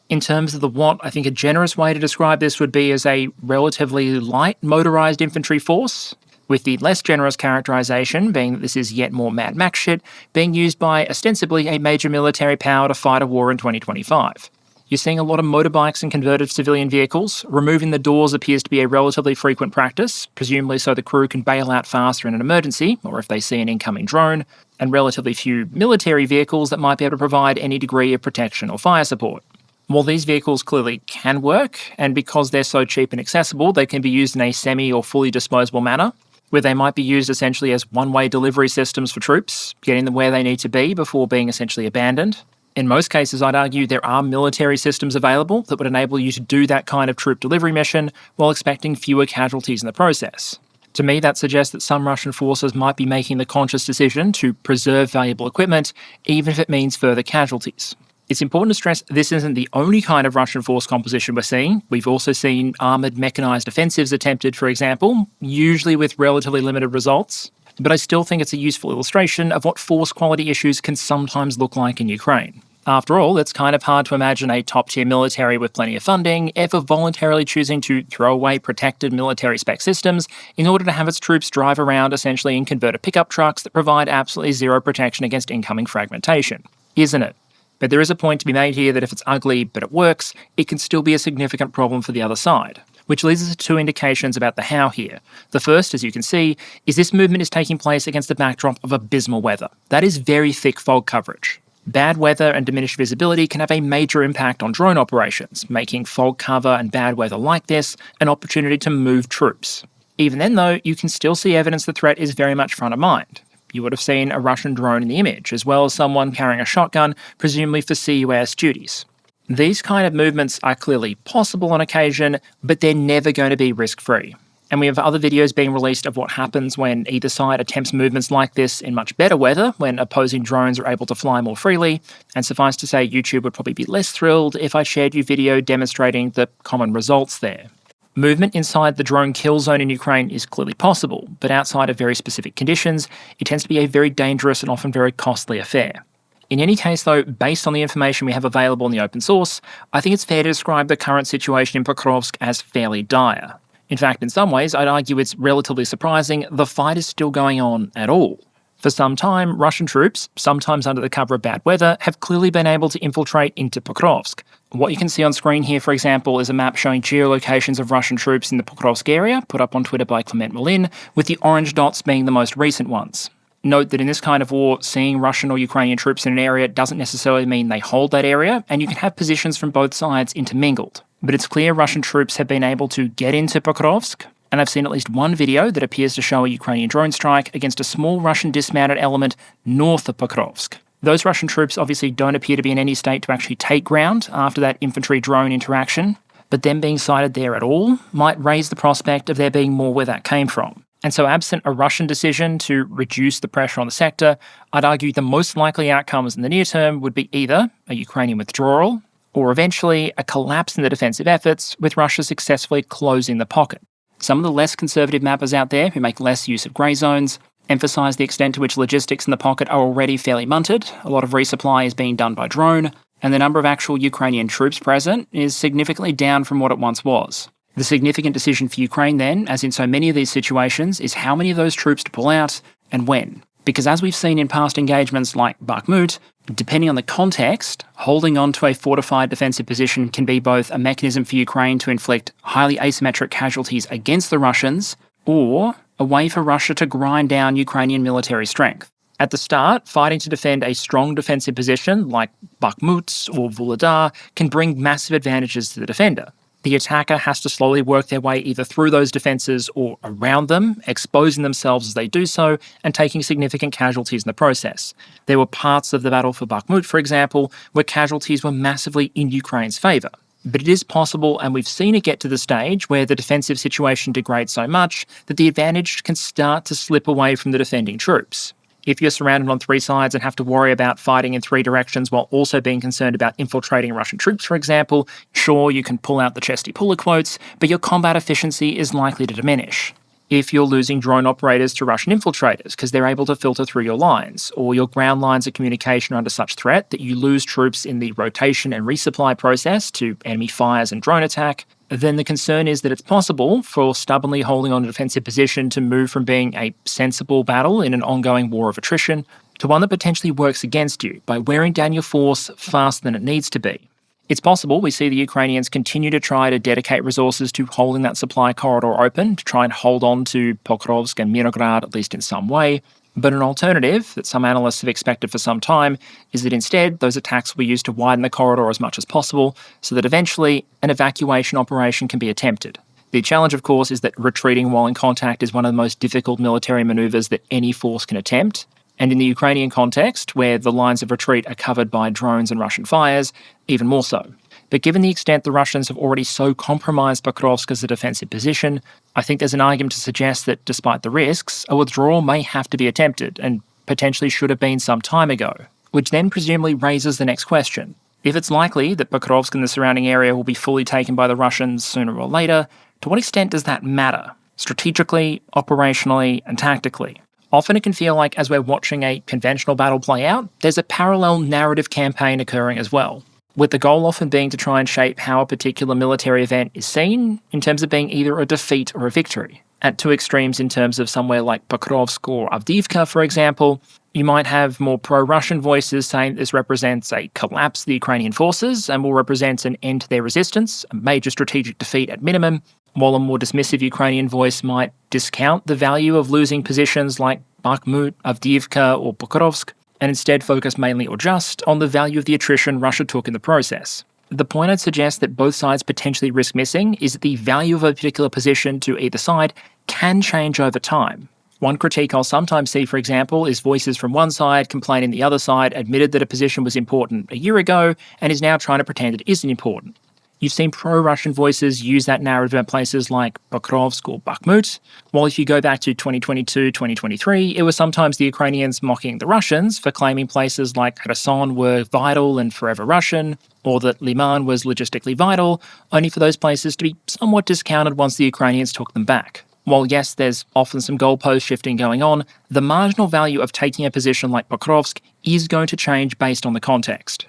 In terms of the what, I think a generous way to describe this would be as a relatively light motorised infantry force, with the less generous characterisation being that this is yet more Mad Max shit being used by ostensibly a major military power to fight a war in 2025. You're seeing a lot of motorbikes and converted civilian vehicles. Removing the doors appears to be a relatively frequent practice, presumably so the crew can bail out faster in an emergency, or if they see an incoming drone, and relatively few military vehicles that might be able to provide any degree of protection or fire support. While these vehicles clearly can work, and because they're so cheap and accessible, they can be used in a semi or fully disposable manner, where they might be used essentially as one-way delivery systems for troops, getting them where they need to be before being essentially abandoned. In most cases, I'd argue there are military systems available that would enable you to do that kind of troop delivery mission while expecting fewer casualties in the process. To me, that suggests that some Russian forces might be making the conscious decision to preserve valuable equipment, even if it means further casualties. It's important to stress this isn't the only kind of Russian force composition we're seeing. We've also seen armoured mechanised offensives attempted, for example, usually with relatively limited results. But I still think it's a useful illustration of what force quality issues can sometimes look like in Ukraine. After all, it's kind of hard to imagine a top-tier military with plenty of funding ever voluntarily choosing to throw away protected military spec systems in order to have its troops drive around essentially in converter pickup trucks that provide absolutely zero protection against incoming fragmentation, isn't it? But there is a point to be made here that if it's ugly but it works, it can still be a significant problem for the other side. Which leads us to two indications about the how here. The first, as you can see, is this movement is taking place against the backdrop of abysmal weather. That is very thick fog coverage. Bad weather and diminished visibility can have a major impact on drone operations, making fog cover and bad weather like this an opportunity to move troops. Even then, though, you can still see evidence the threat is very much front of mind. You would have seen a Russian drone in the image, as well as someone carrying a shotgun, presumably for CUAS duties. These kind of movements are clearly possible on occasion, but they're never going to be risk-free. And we have other videos being released of what happens when either side attempts movements like this in much better weather, when opposing drones are able to fly more freely. And suffice to say, YouTube would probably be less thrilled if I shared you video demonstrating the common results there. Movement inside the drone kill zone in Ukraine is clearly possible, but outside of very specific conditions, it tends to be a very dangerous and often very costly affair. In any case, though, based on the information we have available in the open source, I think it's fair to describe the current situation in Pokrovsk as fairly dire. In fact, in some ways, I'd argue it's relatively surprising the fight is still going on at all. For some time, Russian troops, sometimes under the cover of bad weather, have clearly been able to infiltrate into Pokrovsk. What you can see on screen here, for example, is a map showing geolocations of Russian troops in the Pokrovsk area, put up on Twitter by Clement Molin, with the orange dots being the most recent ones. Note that in this kind of war, seeing Russian or Ukrainian troops in an area doesn't necessarily mean they hold that area, and you can have positions from both sides intermingled. But it's clear Russian troops have been able to get into Pokrovsk, and I've seen at least one video that appears to show a Ukrainian drone strike against a small Russian dismounted element north of Pokrovsk. Those Russian troops obviously don't appear to be in any state to actually take ground after that infantry-drone interaction, but them being sighted there at all might raise the prospect of there being more where that came from. And so absent a Russian decision to reduce the pressure on the sector, I'd argue the most likely outcomes in the near term would be either a Ukrainian withdrawal, or eventually a collapse in the defensive efforts with Russia successfully closing the pocket. Some of the less conservative mappers out there who make less use of grey zones emphasise the extent to which logistics in the pocket are already fairly munted. A lot of resupply is being done by drone, and the number of actual Ukrainian troops present is significantly down from what it once was. The significant decision for Ukraine then, as in so many of these situations, is how many of those troops to pull out and when. Because as we've seen in past engagements like Bakhmut, depending on the context, holding on to a fortified defensive position can be both a mechanism for Ukraine to inflict highly asymmetric casualties against the Russians, or a way for Russia to grind down Ukrainian military strength. At the start, fighting to defend a strong defensive position like Bakhmut or Vuhledar can bring massive advantages to the defender. The attacker has to slowly work their way either through those defences or around them, exposing themselves as they do so and taking significant casualties in the process. There were parts of the battle for Bakhmut, for example, where casualties were massively in Ukraine's favour. But it is possible, and we've seen it get to the stage where the defensive situation degrades so much that the advantage can start to slip away from the defending troops. If you're surrounded on three sides and have to worry about fighting in three directions while also being concerned about infiltrating Russian troops, for example, sure, you can pull out the chesty puller quotes, but your combat efficiency is likely to diminish. If you're losing drone operators to Russian infiltrators because they're able to filter through your lines, or your ground lines of communication are under such threat that you lose troops in the rotation and resupply process to enemy fires and drone attack, then the concern is that it's possible for stubbornly holding on a defensive position to move from being a sensible battle in an ongoing war of attrition to one that potentially works against you by wearing down your force faster than it needs to be. It's possible we see the Ukrainians continue to try to dedicate resources to holding that supply corridor open, to try and hold on to Pokrovsk and Mirograd at least in some way. But an alternative that some analysts have expected for some time is that instead those attacks will be used to widen the corridor as much as possible so that eventually an evacuation operation can be attempted. The challenge, of course, is that retreating while in contact is one of the most difficult military manoeuvres that any force can attempt. And in the Ukrainian context, where the lines of retreat are covered by drones and Russian fires, even more so. But given the extent the Russians have already so compromised Pokrovsk as a defensive position, I think there's an argument to suggest that despite the risks, a withdrawal may have to be attempted and potentially should have been some time ago, which then presumably raises the next question. If it's likely that Pokrovsk and the surrounding area will be fully taken by the Russians sooner or later, to what extent does that matter? Strategically, operationally, and tactically? Often it can feel like as we're watching a conventional battle play out, there's a parallel narrative campaign occurring as well, with the goal often being to try and shape how a particular military event is seen in terms of being either a defeat or a victory. At two extremes in terms of somewhere like Pokrovsk or Avdiivka, for example, you might have more pro-Russian voices saying this represents a collapse of the Ukrainian forces and will represent an end to their resistance, a major strategic defeat at minimum, while a more dismissive Ukrainian voice might discount the value of losing positions like Bakhmut, Avdiivka, or Pokrovsk, and instead focus mainly or just on the value of the attrition Russia took in the process. The point I'd suggest that both sides potentially risk missing is that the value of a particular position to either side can change over time. One critique I'll sometimes see, for example, is voices from one side complaining the other side admitted that a position was important a year ago and is now trying to pretend it isn't important. You've seen pro-Russian voices use that narrative at places like Pokrovsk or Bakhmut, while if you go back to 2022-2023, it was sometimes the Ukrainians mocking the Russians for claiming places like Kherson were vital and forever Russian, or that Liman was logistically vital, only for those places to be somewhat discounted once the Ukrainians took them back. While yes, there's often some goalpost shifting going on, the marginal value of taking a position like Pokrovsk is going to change based on the context.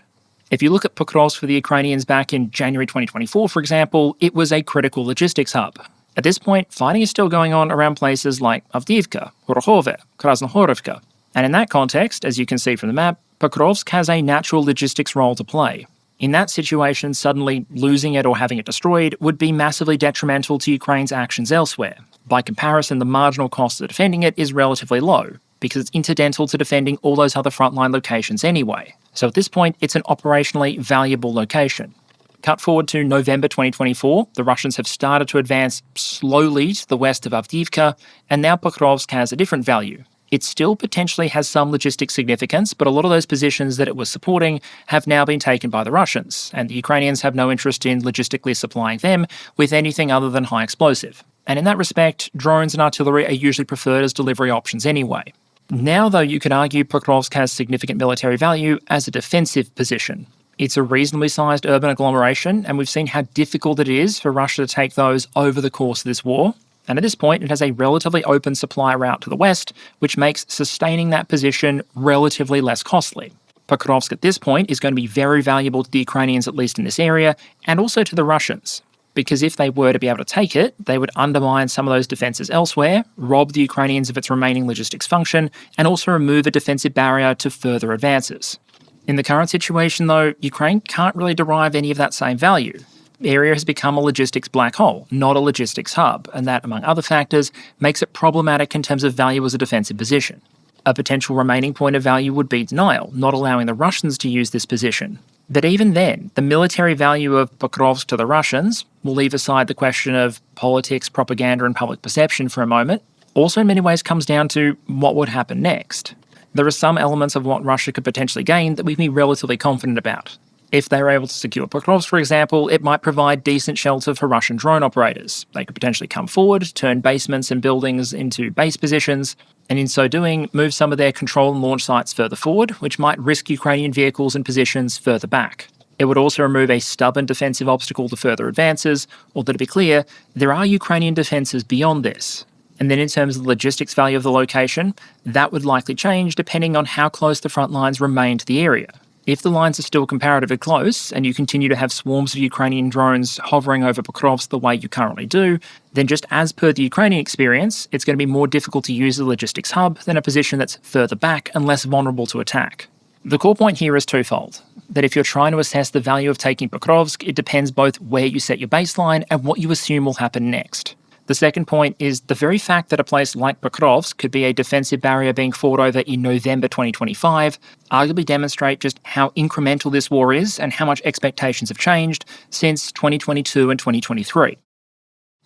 If you look at Pokrovsk for the Ukrainians back in January 2024, for example, it was a critical logistics hub. At this point, fighting is still going on around places like Avdiivka, Horokhovka, Krasnohorivka. And in that context, as you can see from the map, Pokrovsk has a natural logistics role to play. In that situation, suddenly losing it or having it destroyed would be massively detrimental to Ukraine's actions elsewhere. By comparison, the marginal cost of defending it is relatively low, because it's incidental to defending all those other frontline locations anyway. So at this point, it's an operationally valuable location. Cut forward to November 2024, the Russians have started to advance slowly to the west of Avdiivka, and now Pokrovsk has a different value. It still potentially has some logistic significance, but a lot of those positions that it was supporting have now been taken by the Russians, and the Ukrainians have no interest in logistically supplying them with anything other than high explosive. And in that respect, drones and artillery are usually preferred as delivery options anyway. Now, though, you could argue Pokrovsk has significant military value as a defensive position. It's a reasonably sized urban agglomeration, and we've seen how difficult it is for Russia to take those over the course of this war. And at this point, it has a relatively open supply route to the west, which makes sustaining that position relatively less costly. Pokrovsk at this point is going to be very valuable to the Ukrainians, at least in this area, and also to the Russians. Because if they were to be able to take it, they would undermine some of those defences elsewhere, rob the Ukrainians of its remaining logistics function, and also remove a defensive barrier to further advances. In the current situation, though, Ukraine can't really derive any of that same value. The area has become a logistics black hole, not a logistics hub, and that, among other factors, makes it problematic in terms of value as a defensive position. A potential remaining point of value would be denial, not allowing the Russians to use this position. But even then, the military value of Pokrovsk to the Russians, we'll leave aside the question of politics, propaganda and public perception for a moment, also in many ways comes down to what would happen next. There are some elements of what Russia could potentially gain that we can be relatively confident about. If they were able to secure Pokrovsk, for example, it might provide decent shelter for Russian drone operators. They could potentially come forward, turn basements and buildings into base positions, and in so doing, move some of their control and launch sites further forward, which might risk Ukrainian vehicles and positions further back. It would also remove a stubborn defensive obstacle to further advances, although to be clear, there are Ukrainian defences beyond this. And then in terms of the logistics value of the location, that would likely change depending on how close the front lines remain to the area. If the lines are still comparatively close and you continue to have swarms of Ukrainian drones hovering over Pokrovsk the way you currently do, then just as per the Ukrainian experience, it's going to be more difficult to use the logistics hub than a position that's further back and less vulnerable to attack. The core point here is twofold, that if you're trying to assess the value of taking Pokrovsk, it depends both where you set your baseline and what you assume will happen next. The second point is the very fact that a place like Pokrovsk could be a defensive barrier being fought over in November 2025 arguably demonstrate just how incremental this war is and how much expectations have changed since 2022 and 2023.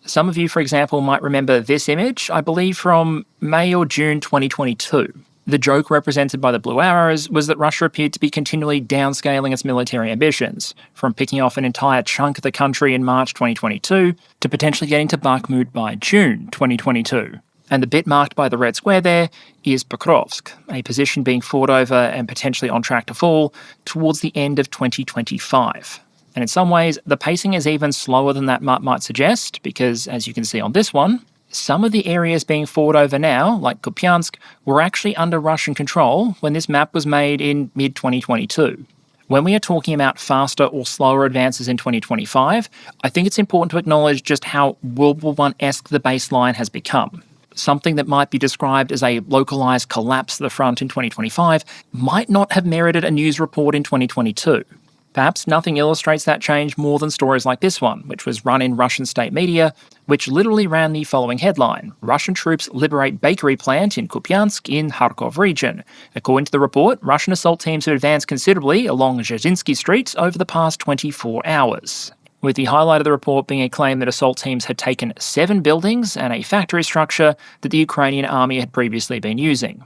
Some of you, for example, might remember this image, I believe from May or June 2022. The joke represented by the blue arrows was that Russia appeared to be continually downscaling its military ambitions, from picking off an entire chunk of the country in March 2022 to potentially getting to Bakhmut by June 2022. And the bit marked by the red square there is Pokrovsk, a position being fought over and potentially on track to fall towards the end of 2025. And in some ways, the pacing is even slower than that might suggest, because as you can see on this one, some of the areas being fought over now, like Kupiansk, were actually under Russian control when this map was made in mid-2022. When we are talking about faster or slower advances in 2025, I think it's important to acknowledge just how World War I-esque the baseline has become. Something that might be described as a localised collapse of the front in 2025 might not have merited a news report in 2022. Perhaps nothing illustrates that change more than stories like this one, which was run in Russian state media, which literally ran the following headline: Russian troops liberate bakery plant in Kupiansk in Kharkov region. According to the report, Russian assault teams have advanced considerably along Zhezhinsky Street over the past 24 hours. With the highlight of the report being a claim that assault teams had taken 7 buildings and a factory structure that the Ukrainian army had previously been using.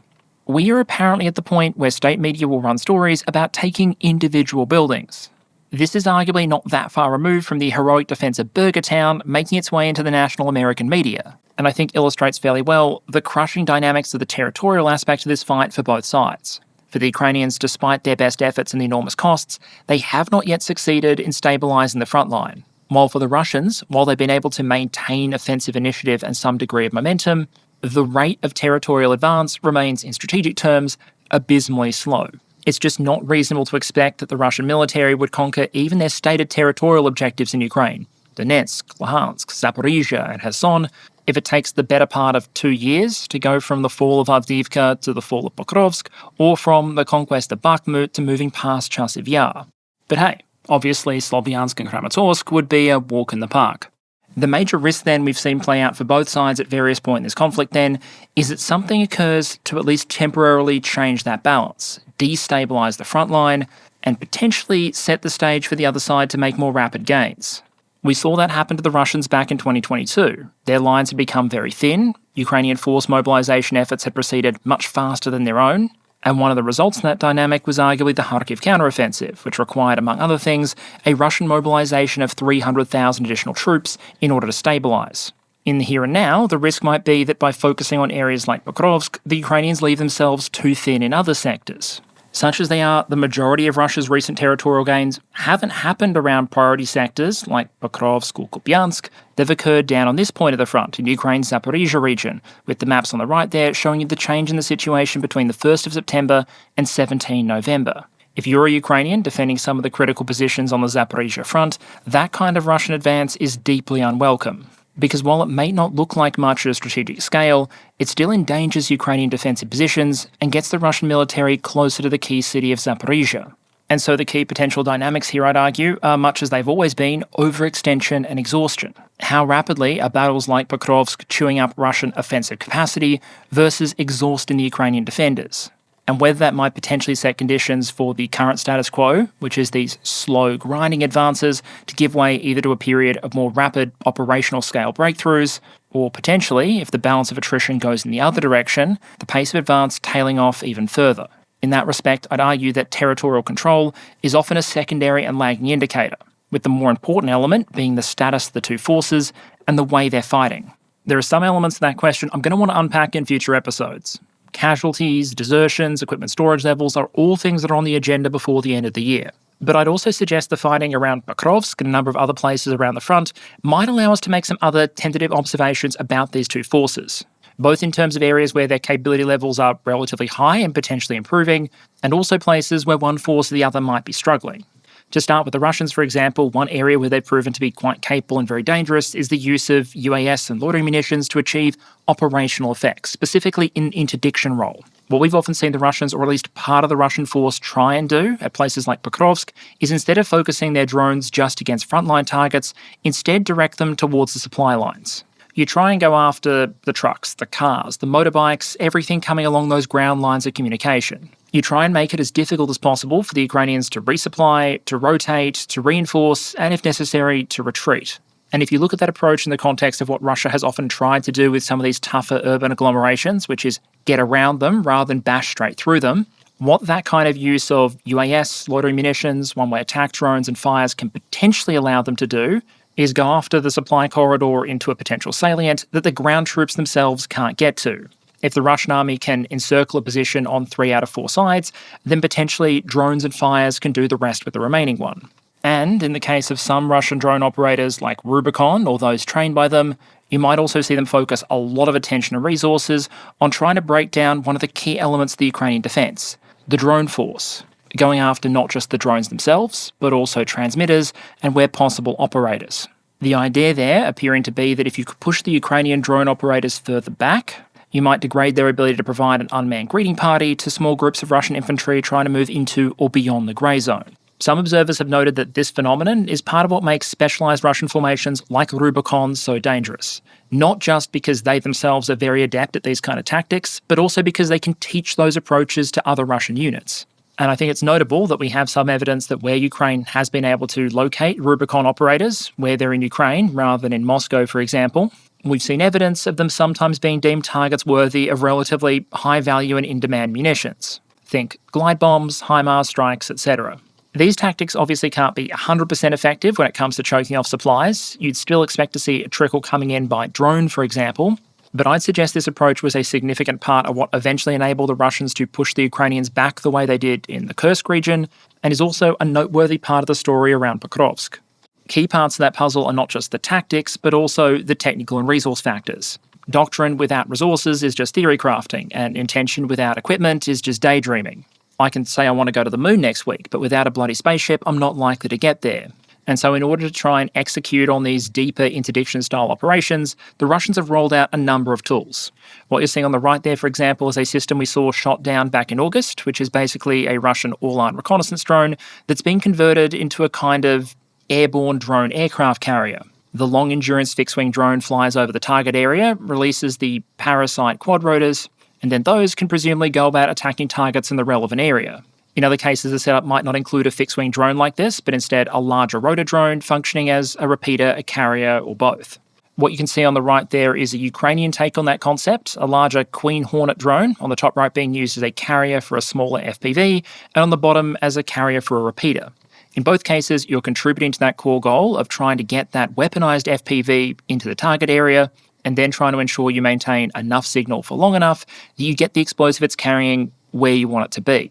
We are apparently at the point where state media will run stories about taking individual buildings. This is arguably not that far removed from the heroic defense of Burger Town making its way into the national American media, and I think illustrates fairly well the crushing dynamics of the territorial aspect of this fight for both sides. For the Ukrainians, despite their best efforts and the enormous costs, they have not yet succeeded in stabilising the front line. While for the Russians, while they've been able to maintain offensive initiative and some degree of momentum, the rate of territorial advance remains, in strategic terms, abysmally slow. It's just not reasonable to expect that the Russian military would conquer even their stated territorial objectives in Ukraine, Donetsk, Luhansk, Zaporizhia, and Kherson, if it takes the better part of 2 years to go from the fall of Avdiivka to the fall of Pokrovsk, or from the conquest of Bakhmut to moving past Chasiv Yar. But hey, obviously Slovyansk and Kramatorsk would be a walk in the park. The major risk then we've seen play out for both sides at various points in this conflict then is that something occurs to at least temporarily change that balance, destabilise the front line, and potentially set the stage for the other side to make more rapid gains. We saw that happen to the Russians back in 2022. Their lines had become very thin, Ukrainian force mobilisation efforts had proceeded much faster than their own, and one of the results in that dynamic was arguably the Kharkiv counteroffensive, which required, among other things, a Russian mobilisation of 300,000 additional troops in order to stabilise. In the here and now, the risk might be that by focusing on areas like Pokrovsk, the Ukrainians leave themselves too thin in other sectors. Such as they are, the majority of Russia's recent territorial gains haven't happened around priority sectors like Pokrovsk or Kupiansk. They've occurred down on this point of the front in Ukraine's Zaporizhia region, with the maps on the right there showing you the change in the situation between the 1st of September and 17 November. If you're a Ukrainian defending some of the critical positions on the Zaporizhia front, that kind of Russian advance is deeply unwelcome. Because while it may not look like much at a strategic scale, it still endangers Ukrainian defensive positions and gets the Russian military closer to the key city of Zaporizhia. And so the key potential dynamics here, I'd argue, are much as they've always been, overextension and exhaustion. How rapidly are battles like Pokrovsk chewing up Russian offensive capacity versus exhausting the Ukrainian defenders? And whether that might potentially set conditions for the current status quo, which is these slow grinding advances, to give way either to a period of more rapid operational scale breakthroughs, or potentially, if the balance of attrition goes in the other direction, the pace of advance tailing off even further. In that respect, I'd argue that territorial control is often a secondary and lagging indicator, with the more important element being the status of the two forces and the way they're fighting. There are some elements to that question I'm going to want to unpack in future episodes. Casualties, desertions, equipment storage levels are all things that are on the agenda before the end of the year. But I'd also suggest the fighting around Pokrovsk and a number of other places around the front might allow us to make some other tentative observations about these two forces, both in terms of areas where their capability levels are relatively high and potentially improving, and also places where one force or the other might be struggling. To start with the Russians, for example, one area where they've proven to be quite capable and very dangerous is the use of UAS and loitering munitions to achieve operational effects, specifically in interdiction role. What we've often seen the Russians, or at least part of the Russian force, try and do at places like Pokrovsk is instead of focusing their drones just against frontline targets, instead direct them towards the supply lines. You try and go after the trucks, the cars, the motorbikes, everything coming along those ground lines of communication. You try and make it as difficult as possible for the Ukrainians to resupply, to rotate, to reinforce, and if necessary, to retreat. And if you look at that approach in the context of what Russia has often tried to do with some of these tougher urban agglomerations, which is get around them rather than bash straight through them, what that kind of use of UAS, loitering munitions, one-way attack drones, and fires can potentially allow them to do is go after the supply corridor into a potential salient that the ground troops themselves can't get to. If the Russian army can encircle a position on 3 out of 4 sides, then potentially drones and fires can do the rest with the remaining one. And in the case of some Russian drone operators like Rubicon or those trained by them, you might also see them focus a lot of attention and resources on trying to break down one of the key elements of the Ukrainian defence, the drone force, going after not just the drones themselves, but also transmitters and, where possible, operators. The idea there appearing to be that if you could push the Ukrainian drone operators further back, you might degrade their ability to provide an unmanned greeting party to small groups of Russian infantry trying to move into or beyond the grey zone. Some observers have noted that this phenomenon is part of what makes specialised Russian formations like Rubicon so dangerous. Not just because they themselves are very adept at these kind of tactics, but also because they can teach those approaches to other Russian units. And I think it's notable that we have some evidence that where Ukraine has been able to locate Rubicon operators, where they're in Ukraine rather than in Moscow, for example, we've seen evidence of them sometimes being deemed targets worthy of relatively high value and in-demand munitions. Think glide bombs, HIMARS strikes, etc. These tactics obviously can't be 100% effective when it comes to choking off supplies. You'd still expect to see a trickle coming in by drone, for example. But I'd suggest this approach was a significant part of what eventually enabled the Russians to push the Ukrainians back the way they did in the Kursk region, and is also a noteworthy part of the story around Pokrovsk. Key parts of that puzzle are not just the tactics, but also the technical and resource factors. Doctrine without resources is just theory crafting, and intention without equipment is just daydreaming. I can say I want to go to the moon next week, but without a bloody spaceship, I'm not likely to get there. And so in order to try and execute on these deeper interdiction-style operations, the Russians have rolled out a number of tools. What you're seeing on the right there, for example, is a system we saw shot down back in August, which is basically a Russian all-armed reconnaissance drone that's been converted into a kind of airborne drone aircraft carrier. The long-endurance fixed-wing drone flies over the target area, releases the parasite quadrotors, and then those can presumably go about attacking targets in the relevant area. In other cases, the setup might not include a fixed-wing drone like this, but instead a larger rotor drone functioning as a repeater, a carrier, or both. What you can see on the right there is a Ukrainian take on that concept, a larger Queen Hornet drone, on the top right being used as a carrier for a smaller FPV, and on the bottom as a carrier for a repeater. In both cases, you're contributing to that core goal of trying to get that weaponized FPV into the target area, and then trying to ensure you maintain enough signal for long enough that you get the explosive it's carrying where you want it to be.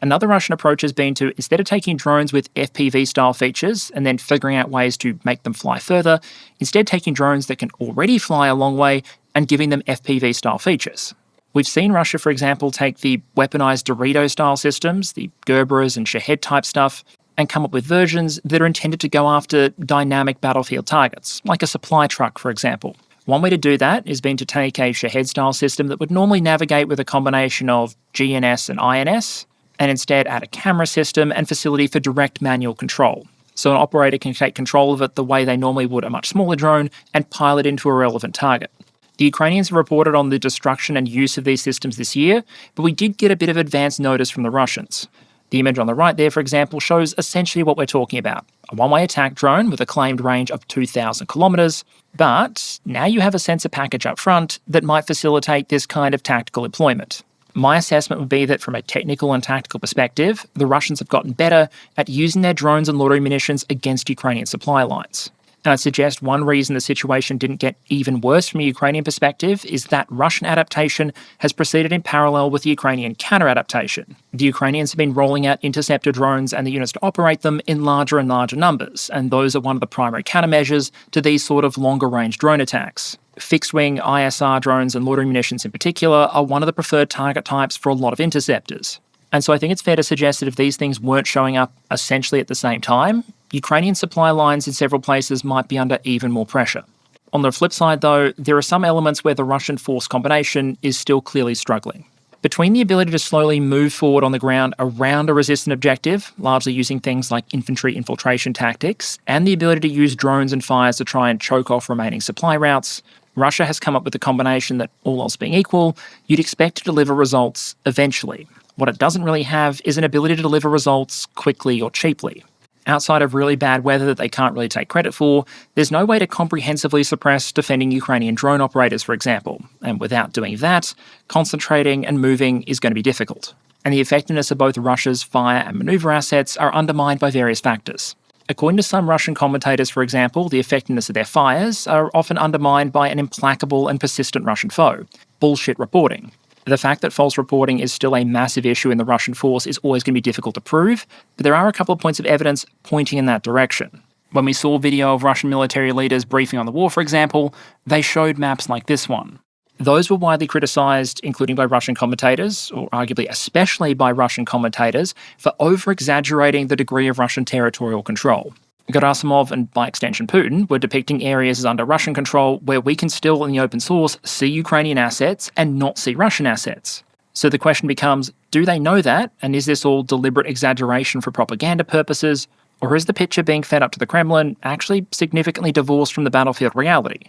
Another Russian approach has been to, instead of taking drones with FPV-style features and then figuring out ways to make them fly further, instead taking drones that can already fly a long way and giving them FPV-style features. We've seen Russia, for example, take the weaponized Dorito-style systems, the Gerberas and Shahed-type stuff, and come up with versions that are intended to go after dynamic battlefield targets, like a supply truck, for example. One way to do that has been to take a Shahed-style system that would normally navigate with a combination of GNS and INS, and instead add a camera system and facility for direct manual control. So an operator can take control of it the way they normally would a much smaller drone and pilot into a relevant target. The Ukrainians have reported on the destruction and use of these systems this year, but we did get a bit of advance notice from the Russians. The image on the right there, for example, shows essentially what we're talking about. A one-way attack drone with a claimed range of 2,000 kilometres, but now you have a sensor package up front that might facilitate this kind of tactical employment. My assessment would be that from a technical and tactical perspective, the Russians have gotten better at using their drones and loitering munitions against Ukrainian supply lines. And I'd suggest one reason the situation didn't get even worse from a Ukrainian perspective is that Russian adaptation has proceeded in parallel with the Ukrainian counter-adaptation. The Ukrainians have been rolling out interceptor drones and the units to operate them in larger and larger numbers, and those are one of the primary countermeasures to these sort of longer-range drone attacks. Fixed-wing ISR drones and loitering munitions in particular are one of the preferred target types for a lot of interceptors. And so I think it's fair to suggest that if these things weren't showing up essentially at the same time, Ukrainian supply lines in several places might be under even more pressure. On the flip side, though, there are some elements where the Russian force combination is still clearly struggling. Between the ability to slowly move forward on the ground around a resistant objective, largely using things like infantry infiltration tactics, and the ability to use drones and fires to try and choke off remaining supply routes, Russia has come up with a combination that, all else being equal, you'd expect to deliver results eventually. What it doesn't really have is an ability to deliver results quickly or cheaply. Outside of really bad weather that they can't really take credit for, there's no way to comprehensively suppress defending Ukrainian drone operators, for example. And without doing that, concentrating and moving is going to be difficult. And the effectiveness of both Russia's fire and manoeuvre assets are undermined by various factors. According to some Russian commentators, for example, the effectiveness of their fires are often undermined by an implacable and persistent Russian foe: bullshit reporting. The fact that false reporting is still a massive issue in the Russian force is always going to be difficult to prove, but there are a couple of points of evidence pointing in that direction. When we saw video of Russian military leaders briefing on the war, for example, they showed maps like this one. Those were widely criticised, including by Russian commentators, or arguably especially by Russian commentators, for over-exaggerating the degree of Russian territorial control. Gerasimov and, by extension, Putin were depicting areas as under Russian control where we can still, in the open source, see Ukrainian assets and not see Russian assets. So the question becomes, do they know that, and is this all deliberate exaggeration for propaganda purposes, or is the picture being fed up to the Kremlin actually significantly divorced from the battlefield reality?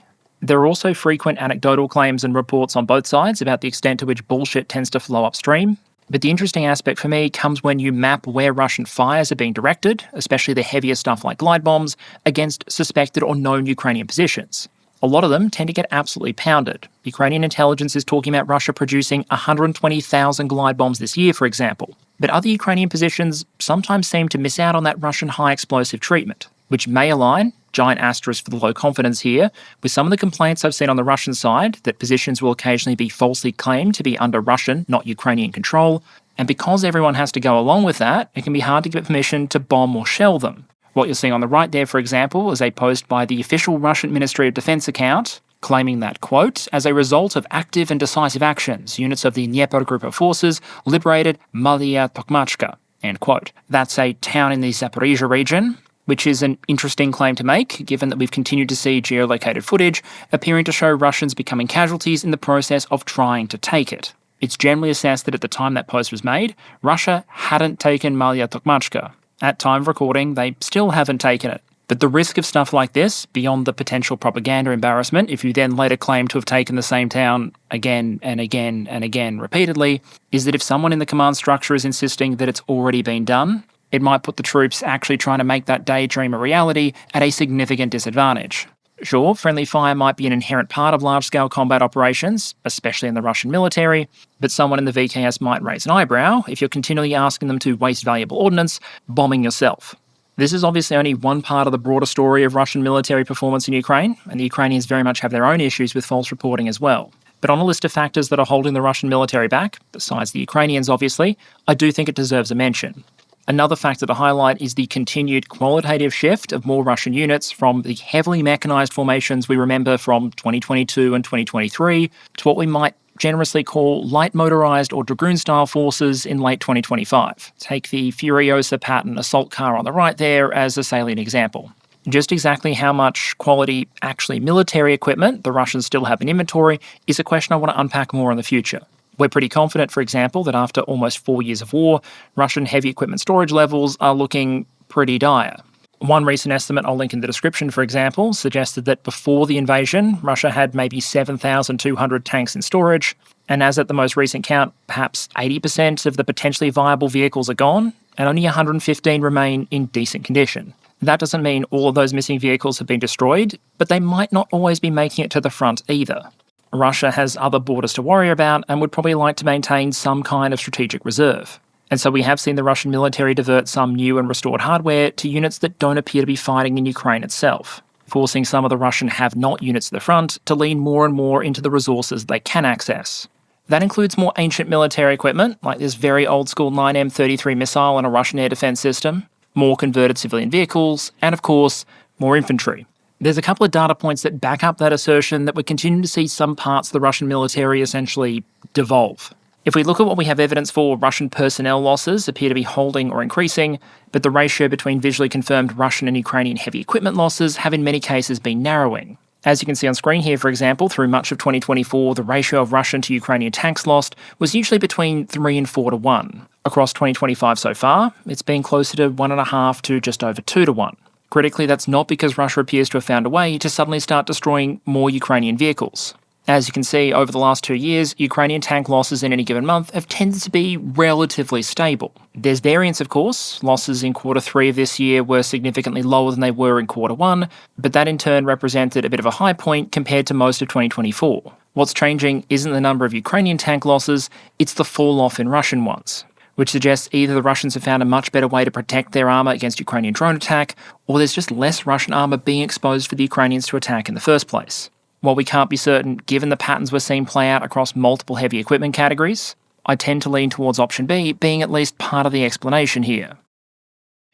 There are also frequent anecdotal claims and reports on both sides about the extent to which bullshit tends to flow upstream, but the interesting aspect for me comes when you map where Russian fires are being directed, especially the heavier stuff like glide bombs, against suspected or known Ukrainian positions. A lot of them tend to get absolutely pounded. Ukrainian intelligence is talking about Russia producing 120,000 glide bombs this year, for example. But other Ukrainian positions sometimes seem to miss out on that Russian high explosive treatment, which may align, giant asterisk for the low confidence here, with some of the complaints I've seen on the Russian side that positions will occasionally be falsely claimed to be under Russian, not Ukrainian control, and because everyone has to go along with that, it can be hard to get permission to bomb or shell them. What you're seeing on the right there, for example, is a post by the official Russian Ministry of Defense account claiming that, quote, as a result of active and decisive actions, units of the Dnieper Group of Forces liberated Malaya Tokmachka, end quote. That's a town in the Zaporizhia region, which is an interesting claim to make, given that we've continued to see geolocated footage appearing to show Russians becoming casualties in the process of trying to take it. It's generally assessed that at the time that post was made, Russia hadn't taken Malaya Tokmachka. At time of recording, they still haven't taken it. But the risk of stuff like this, beyond the potential propaganda embarrassment, if you then later claim to have taken the same town again and again and again repeatedly, is that if someone in the command structure is insisting that it's already been done, it might put the troops actually trying to make that daydream a reality at a significant disadvantage. Sure, friendly fire might be an inherent part of large-scale combat operations, especially in the Russian military, but someone in the VKS might raise an eyebrow if you're continually asking them to waste valuable ordnance, bombing yourself. This is obviously only one part of the broader story of Russian military performance in Ukraine, and the Ukrainians very much have their own issues with false reporting as well. But on a list of factors that are holding the Russian military back, besides the Ukrainians obviously, I do think it deserves a mention. Another factor to highlight is the continued qualitative shift of more Russian units from the heavily mechanised formations we remember from 2022 and 2023 to what we might generously call light motorised or dragoon-style forces in late 2025. Take the Furiosa pattern assault car on the right there as a salient example. Just exactly how much quality, actually military equipment the Russians still have in inventory is a question I want to unpack more in the future. We're pretty confident, for example, that after almost 4 years of war, Russian heavy equipment storage levels are looking pretty dire. One recent estimate I'll link in the description, for example, suggested that before the invasion, Russia had maybe 7,200 tanks in storage, and as at the most recent count, perhaps 80% of the potentially viable vehicles are gone, and only 115 remain in decent condition. That doesn't mean all of those missing vehicles have been destroyed, but they might not always be making it to the front either. Russia has other borders to worry about and would probably like to maintain some kind of strategic reserve. And so we have seen the Russian military divert some new and restored hardware to units that don't appear to be fighting in Ukraine itself, forcing some of the Russian have-not units at the front to lean more and more into the resources they can access. That includes more ancient military equipment, like this very old-school 9M33 missile and a Russian air defense system, more converted civilian vehicles, and of course, more infantry. There's a couple of data points that back up that assertion that we're continuing to see some parts of the Russian military essentially devolve. If we look at what we have evidence for, Russian personnel losses appear to be holding or increasing, but the ratio between visually confirmed Russian and Ukrainian heavy equipment losses have in many cases been narrowing. As you can see on screen here, for example, through much of 2024, the ratio of Russian to Ukrainian tanks lost was usually between 3 and 4 to 1. Across 2025 so far, it's been closer to 1.5 to just over 2 to 1. Critically, that's not because Russia appears to have found a way to suddenly start destroying more Ukrainian vehicles. As you can see, over the last 2 years, Ukrainian tank losses in any given month have tended to be relatively stable. There's variance, of course. Losses in Q3 of this year were significantly lower than they were in Q1, but that in turn represented a bit of a high point compared to most of 2024. What's changing isn't the number of Ukrainian tank losses, it's the fall-off in Russian ones. which suggests either the Russians have found a much better way to protect their armour against Ukrainian drone attack, or there's just less Russian armour being exposed for the Ukrainians to attack in the first place. While we can't be certain, given the patterns we're seeing play out across multiple heavy equipment categories, I tend to lean towards option B being at least part of the explanation here.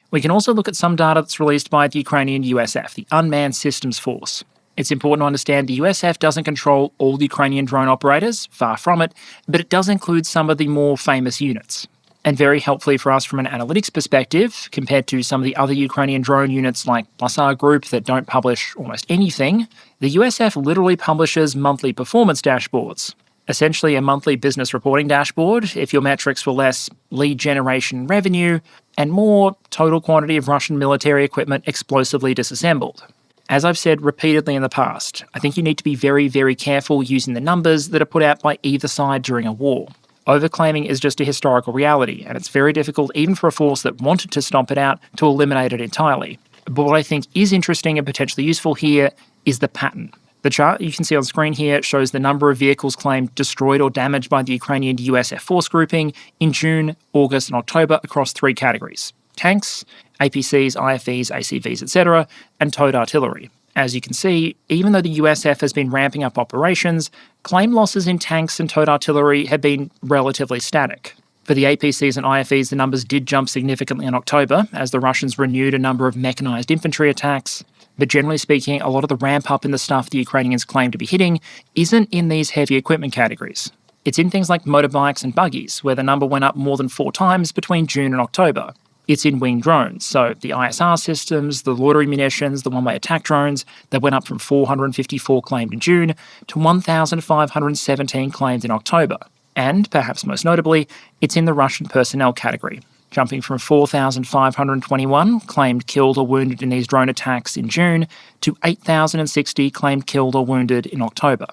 We can also look at some data that's released by the Ukrainian USF, the Unmanned Systems Force. It's important to understand the USF doesn't control all the Ukrainian drone operators, far from it, but it does include some of the more famous units. And very helpfully for us from an analytics perspective, compared to some of the other Ukrainian drone units like Plasar Group that don't publish almost anything, the USF literally publishes monthly performance dashboards. Essentially a monthly business reporting dashboard if your metrics were less lead generation revenue and more total quantity of Russian military equipment explosively disassembled. As I've said repeatedly in the past, I think you need to be very, very careful using the numbers that are put out by either side during a war. Overclaiming is just a historical reality, and it's very difficult even for a force that wanted to stomp it out to eliminate it entirely. But what I think is interesting and potentially useful here is the pattern. The chart you can see on screen here shows the number of vehicles claimed destroyed or damaged by the Ukrainian USF force grouping in June, August and October across three categories: tanks, APCs, IFVs, ACVs, etc., and towed artillery. As you can see, even though the USF has been ramping up operations, claim losses in tanks and towed artillery have been relatively static. For the APCs and IFVs, the numbers did jump significantly in October as the Russians renewed a number of mechanised infantry attacks. But generally speaking, a lot of the ramp-up in the stuff the Ukrainians claim to be hitting isn't in these heavy equipment categories. It's in things like motorbikes and buggies, where the number went up more than 4 times between June and October. It's in winged drones, so the ISR systems, the loitering munitions, the one-way attack drones, that went up from 454 claimed in June to 1,517 claimed in October. And, perhaps most notably, it's in the Russian personnel category, jumping from 4,521 claimed killed or wounded in these drone attacks in June to 8,060 claimed killed or wounded in October.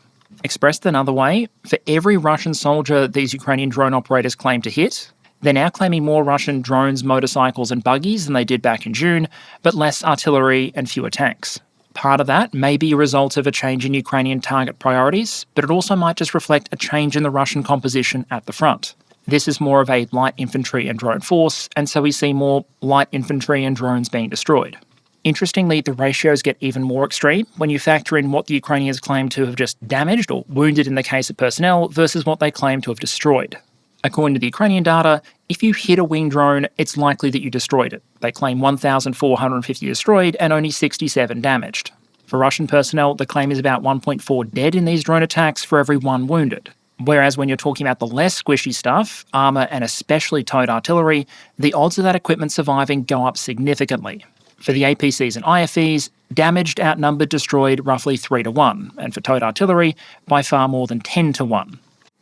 Expressed another way, for every Russian soldier these Ukrainian drone operators claim to hit, they're now claiming more Russian drones, motorcycles and buggies than they did back in June, but less artillery and fewer tanks. Part of that may be a result of a change in Ukrainian target priorities, but it also might just reflect a change in the Russian composition at the front. This is more of a light infantry and drone force, and so we see more light infantry and drones being destroyed. Interestingly, the ratios get even more extreme when you factor in what the Ukrainians claim to have just damaged or wounded in the case of personnel versus what they claim to have destroyed. According to the Ukrainian data, if you hit a winged drone, it's likely that you destroyed it. They claim 1,450 destroyed and only 67 damaged. For Russian personnel, the claim is about 1.4 dead in these drone attacks for every 1 wounded. Whereas when you're talking about the less squishy stuff, armour and especially towed artillery, the odds of that equipment surviving go up significantly. For the APCs and IFVs, damaged outnumbered destroyed roughly 3 to 1, and for towed artillery, by far more than 10 to 1.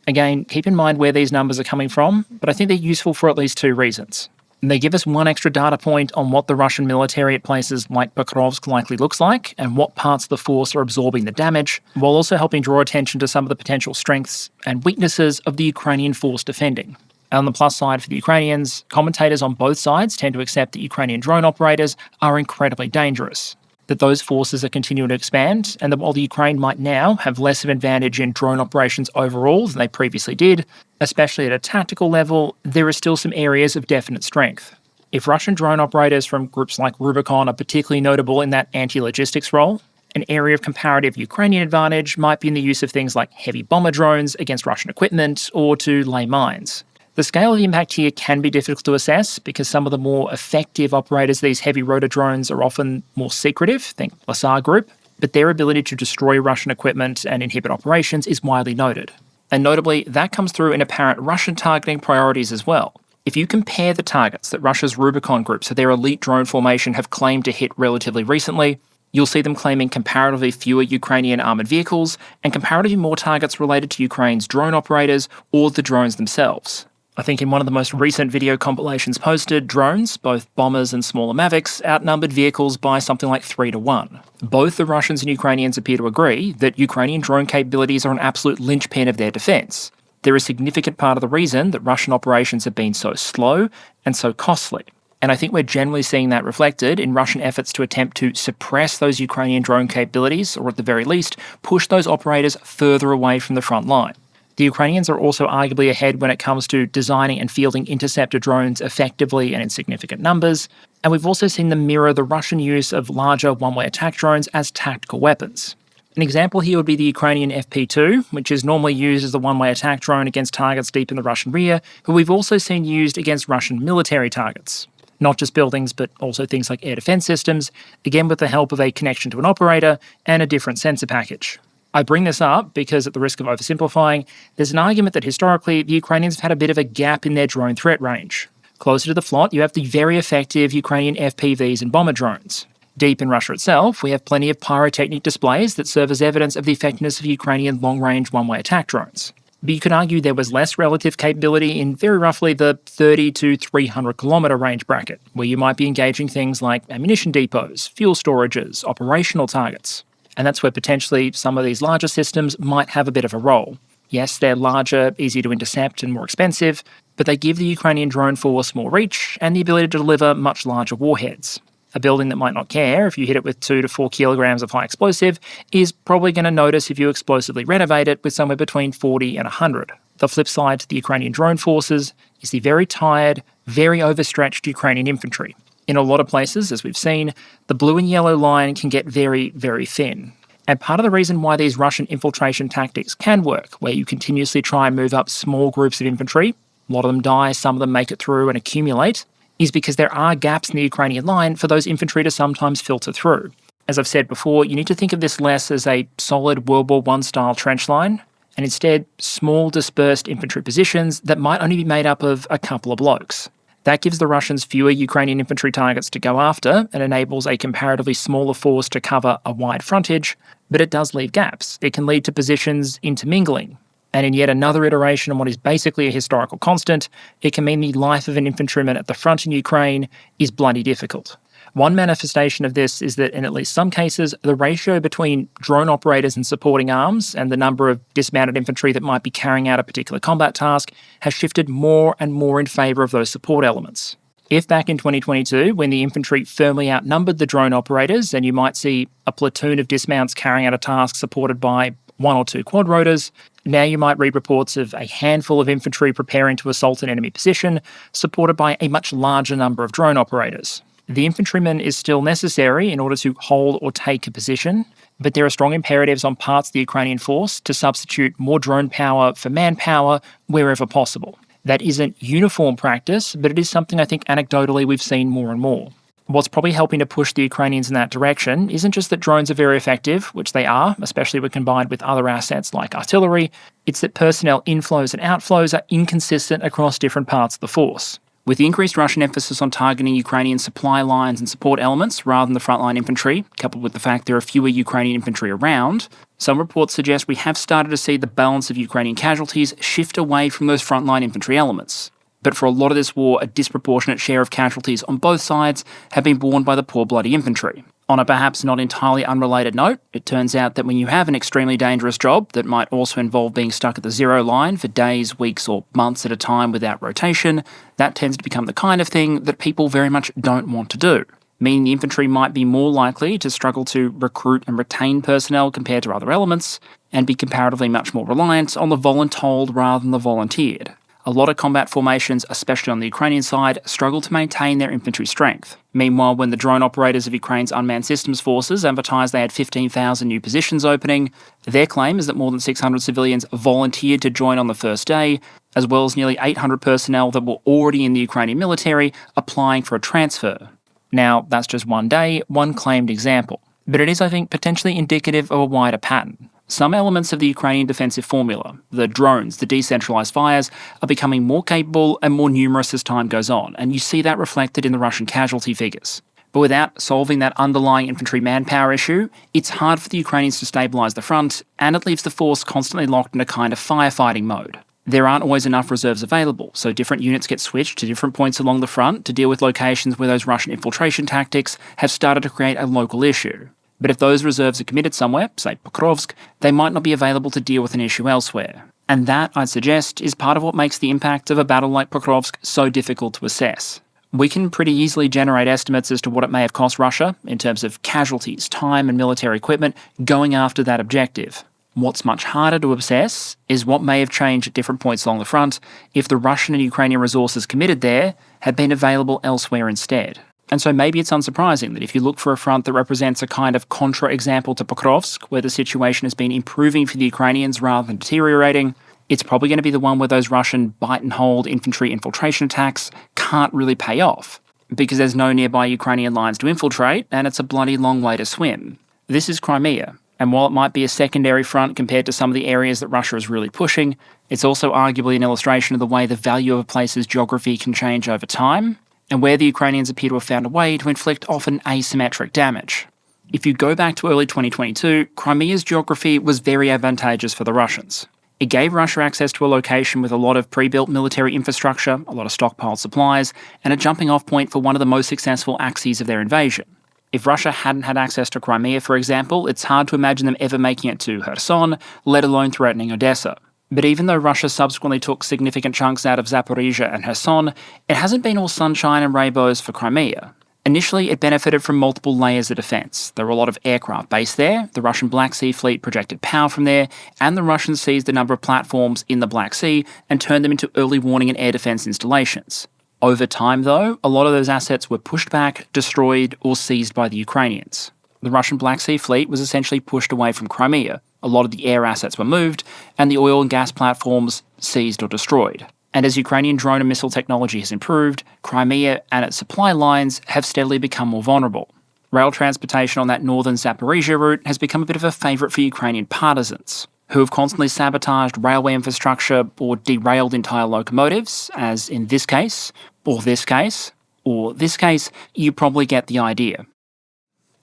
Again, keep in mind where these numbers are coming from, but I think they're useful for at least 2 reasons. They give us one extra data point on what the Russian military at places like Pokrovsk likely looks like and what parts of the force are absorbing the damage, while also helping draw attention to some of the potential strengths and weaknesses of the Ukrainian force defending. And on the plus side for the Ukrainians, commentators on both sides tend to accept that Ukrainian drone operators are incredibly dangerous, that those forces are continuing to expand, and that while the Ukraine might now have less of an advantage in drone operations overall than they previously did, especially at a tactical level, there are still some areas of definite strength. If Russian drone operators from groups like Rubicon are particularly notable in that anti-logistics role, an area of comparative Ukrainian advantage might be in the use of things like heavy bomber drones against Russian equipment or to lay mines. The scale of the impact here can be difficult to assess because some of the more effective operators of these heavy rotor drones are often more secretive, think Plasar Group, but their ability to destroy Russian equipment and inhibit operations is widely noted. And notably, that comes through in apparent Russian targeting priorities as well. If you compare the targets that Russia's Rubicon group, so their elite drone formation, have claimed to hit relatively recently, you'll see them claiming comparatively fewer Ukrainian armoured vehicles and comparatively more targets related to Ukraine's drone operators or the drones themselves. I think in one of the most recent video compilations posted, drones, both bombers and smaller Mavics, outnumbered vehicles by something like 3 to 1. Both the Russians and Ukrainians appear to agree that Ukrainian drone capabilities are an absolute linchpin of their defence. They're a significant part of the reason that Russian operations have been so slow and so costly. And I think we're generally seeing that reflected in Russian efforts to attempt to suppress those Ukrainian drone capabilities, or at the very least, push those operators further away from the front line. The Ukrainians are also arguably ahead when it comes to designing and fielding interceptor drones effectively and in significant numbers, and we've also seen them mirror the Russian use of larger one-way attack drones as tactical weapons. An example here would be the Ukrainian FP2, which is normally used as a one-way attack drone against targets deep in the Russian rear, but we've also seen used against Russian military targets. Not just buildings, but also things like air defense systems, again with the help of a connection to an operator and a different sensor package. I bring this up because, at the risk of oversimplifying, there's an argument that historically the Ukrainians have had a bit of a gap in their drone threat range. Closer to the front, you have the very effective Ukrainian FPVs and bomber drones. Deep in Russia itself, we have plenty of pyrotechnic displays that serve as evidence of the effectiveness of Ukrainian long-range one-way attack drones. But you could argue there was less relative capability in very roughly the 30 to 300 kilometre range bracket, where you might be engaging things like ammunition depots, fuel storages, operational targets. And that's where potentially some of these larger systems might have a bit of a role. Yes, they're larger, easier to intercept and more expensive, but they give the Ukrainian drone force more reach and the ability to deliver much larger warheads. A building that might not care if you hit it with 2 to 4 kilograms of high explosive is probably going to notice if you explosively renovate it with somewhere between 40 and 100. The flip side to the Ukrainian drone forces is the very tired, very overstretched Ukrainian infantry. In a lot of places, as we've seen, the blue and yellow line can get very, very thin. And part of the reason why these Russian infiltration tactics can work, where you continuously try and move up small groups of infantry, a lot of them die, some of them make it through and accumulate, is because there are gaps in the Ukrainian line for those infantry to sometimes filter through. As I've said before, you need to think of this less as a solid World War I style trench line, and instead small dispersed infantry positions that might only be made up of a couple of blokes. That gives the Russians fewer Ukrainian infantry targets to go after and enables a comparatively smaller force to cover a wide frontage, but it does leave gaps. It can lead to positions intermingling. And in yet another iteration on what is basically a historical constant, it can mean the life of an infantryman at the front in Ukraine is bloody difficult. One manifestation of this is that in at least some cases, the ratio between drone operators and supporting arms and the number of dismounted infantry that might be carrying out a particular combat task has shifted more and more in favour of those support elements. If back in 2022, when the infantry firmly outnumbered the drone operators and you might see a platoon of dismounts carrying out a task supported by 1 or 2 quad rotors, now you might read reports of a handful of infantry preparing to assault an enemy position, supported by a much larger number of drone operators. The infantryman is still necessary in order to hold or take a position, but there are strong imperatives on parts of the Ukrainian force to substitute more drone power for manpower wherever possible. That isn't uniform practice, but it is something I think anecdotally we've seen more and more. What's probably helping to push the Ukrainians in that direction isn't just that drones are very effective, which they are, especially when combined with other assets like artillery, it's that personnel inflows and outflows are inconsistent across different parts of the force. With the increased Russian emphasis on targeting Ukrainian supply lines and support elements rather than the frontline infantry, coupled with the fact there are fewer Ukrainian infantry around, some reports suggest we have started to see the balance of Ukrainian casualties shift away from those frontline infantry elements. But for a lot of this war, a disproportionate share of casualties on both sides have been borne by the poor bloody infantry. On a perhaps not entirely unrelated note, it turns out that when you have an extremely dangerous job that might also involve being stuck at the zero line for days, weeks or months at a time without rotation, that tends to become the kind of thing that people very much don't want to do, meaning the infantry might be more likely to struggle to recruit and retain personnel compared to other elements, and be comparatively much more reliant on the voluntold rather than the volunteered. A lot of combat formations, especially on the Ukrainian side, struggle to maintain their infantry strength. Meanwhile, when the drone operators of Ukraine's unmanned systems forces advertised they had 15,000 new positions opening, their claim is that more than 600 civilians volunteered to join on the first day, as well as nearly 800 personnel that were already in the Ukrainian military applying for a transfer. Now, that's just one day, one claimed example. But it is, I think, potentially indicative of a wider pattern. Some elements of the Ukrainian defensive formula, the drones, the decentralised fires, are becoming more capable and more numerous as time goes on, and you see that reflected in the Russian casualty figures. But without solving that underlying infantry manpower issue, it's hard for the Ukrainians to stabilise the front, and it leaves the force constantly locked in a kind of firefighting mode. There aren't always enough reserves available, so different units get switched to different points along the front to deal with locations where those Russian infiltration tactics have started to create a local issue. But if those reserves are committed somewhere, say Pokrovsk, they might not be available to deal with an issue elsewhere. And that, I'd suggest, is part of what makes the impact of a battle like Pokrovsk so difficult to assess. We can pretty easily generate estimates as to what it may have cost Russia in terms of casualties, time and military equipment going after that objective. What's much harder to assess is what may have changed at different points along the front if the Russian and Ukrainian resources committed there had been available elsewhere instead. And so maybe it's unsurprising that if you look for a front that represents a kind of contra-example to Pokrovsk, where the situation has been improving for the Ukrainians rather than deteriorating, it's probably going to be the one where those Russian bite-and-hold infantry infiltration attacks can't really pay off, because there's no nearby Ukrainian lines to infiltrate, and it's a bloody long way to swim. This is Crimea, and while it might be a secondary front compared to some of the areas that Russia is really pushing, it's also arguably an illustration of the way the value of a place's geography can change over time, and where the Ukrainians appear to have found a way to inflict often asymmetric damage. If you go back to early 2022, Crimea's geography was very advantageous for the Russians. It gave Russia access to a location with a lot of pre-built military infrastructure, a lot of stockpiled supplies, and a jumping-off point for one of the most successful axes of their invasion. If Russia hadn't had access to Crimea, for example, it's hard to imagine them ever making it to Kherson, let alone threatening Odessa. But even though Russia subsequently took significant chunks out of Zaporizhia and Kherson, it hasn't been all sunshine and rainbows for Crimea. Initially, it benefited from multiple layers of defence. There were a lot of aircraft based there, the Russian Black Sea Fleet projected power from there, and the Russians seized a number of platforms in the Black Sea and turned them into early warning and air defence installations. Over time, though, a lot of those assets were pushed back, destroyed, or seized by the Ukrainians. The Russian Black Sea Fleet was essentially pushed away from Crimea. A lot of the air assets were moved, and the oil and gas platforms seized or destroyed. And as Ukrainian drone and missile technology has improved, Crimea and its supply lines have steadily become more vulnerable. Rail transportation on that northern Zaporizhia route has become a bit of a favourite for Ukrainian partisans, who have constantly sabotaged railway infrastructure or derailed entire locomotives, as in this case, or this case, or this case, you probably get the idea.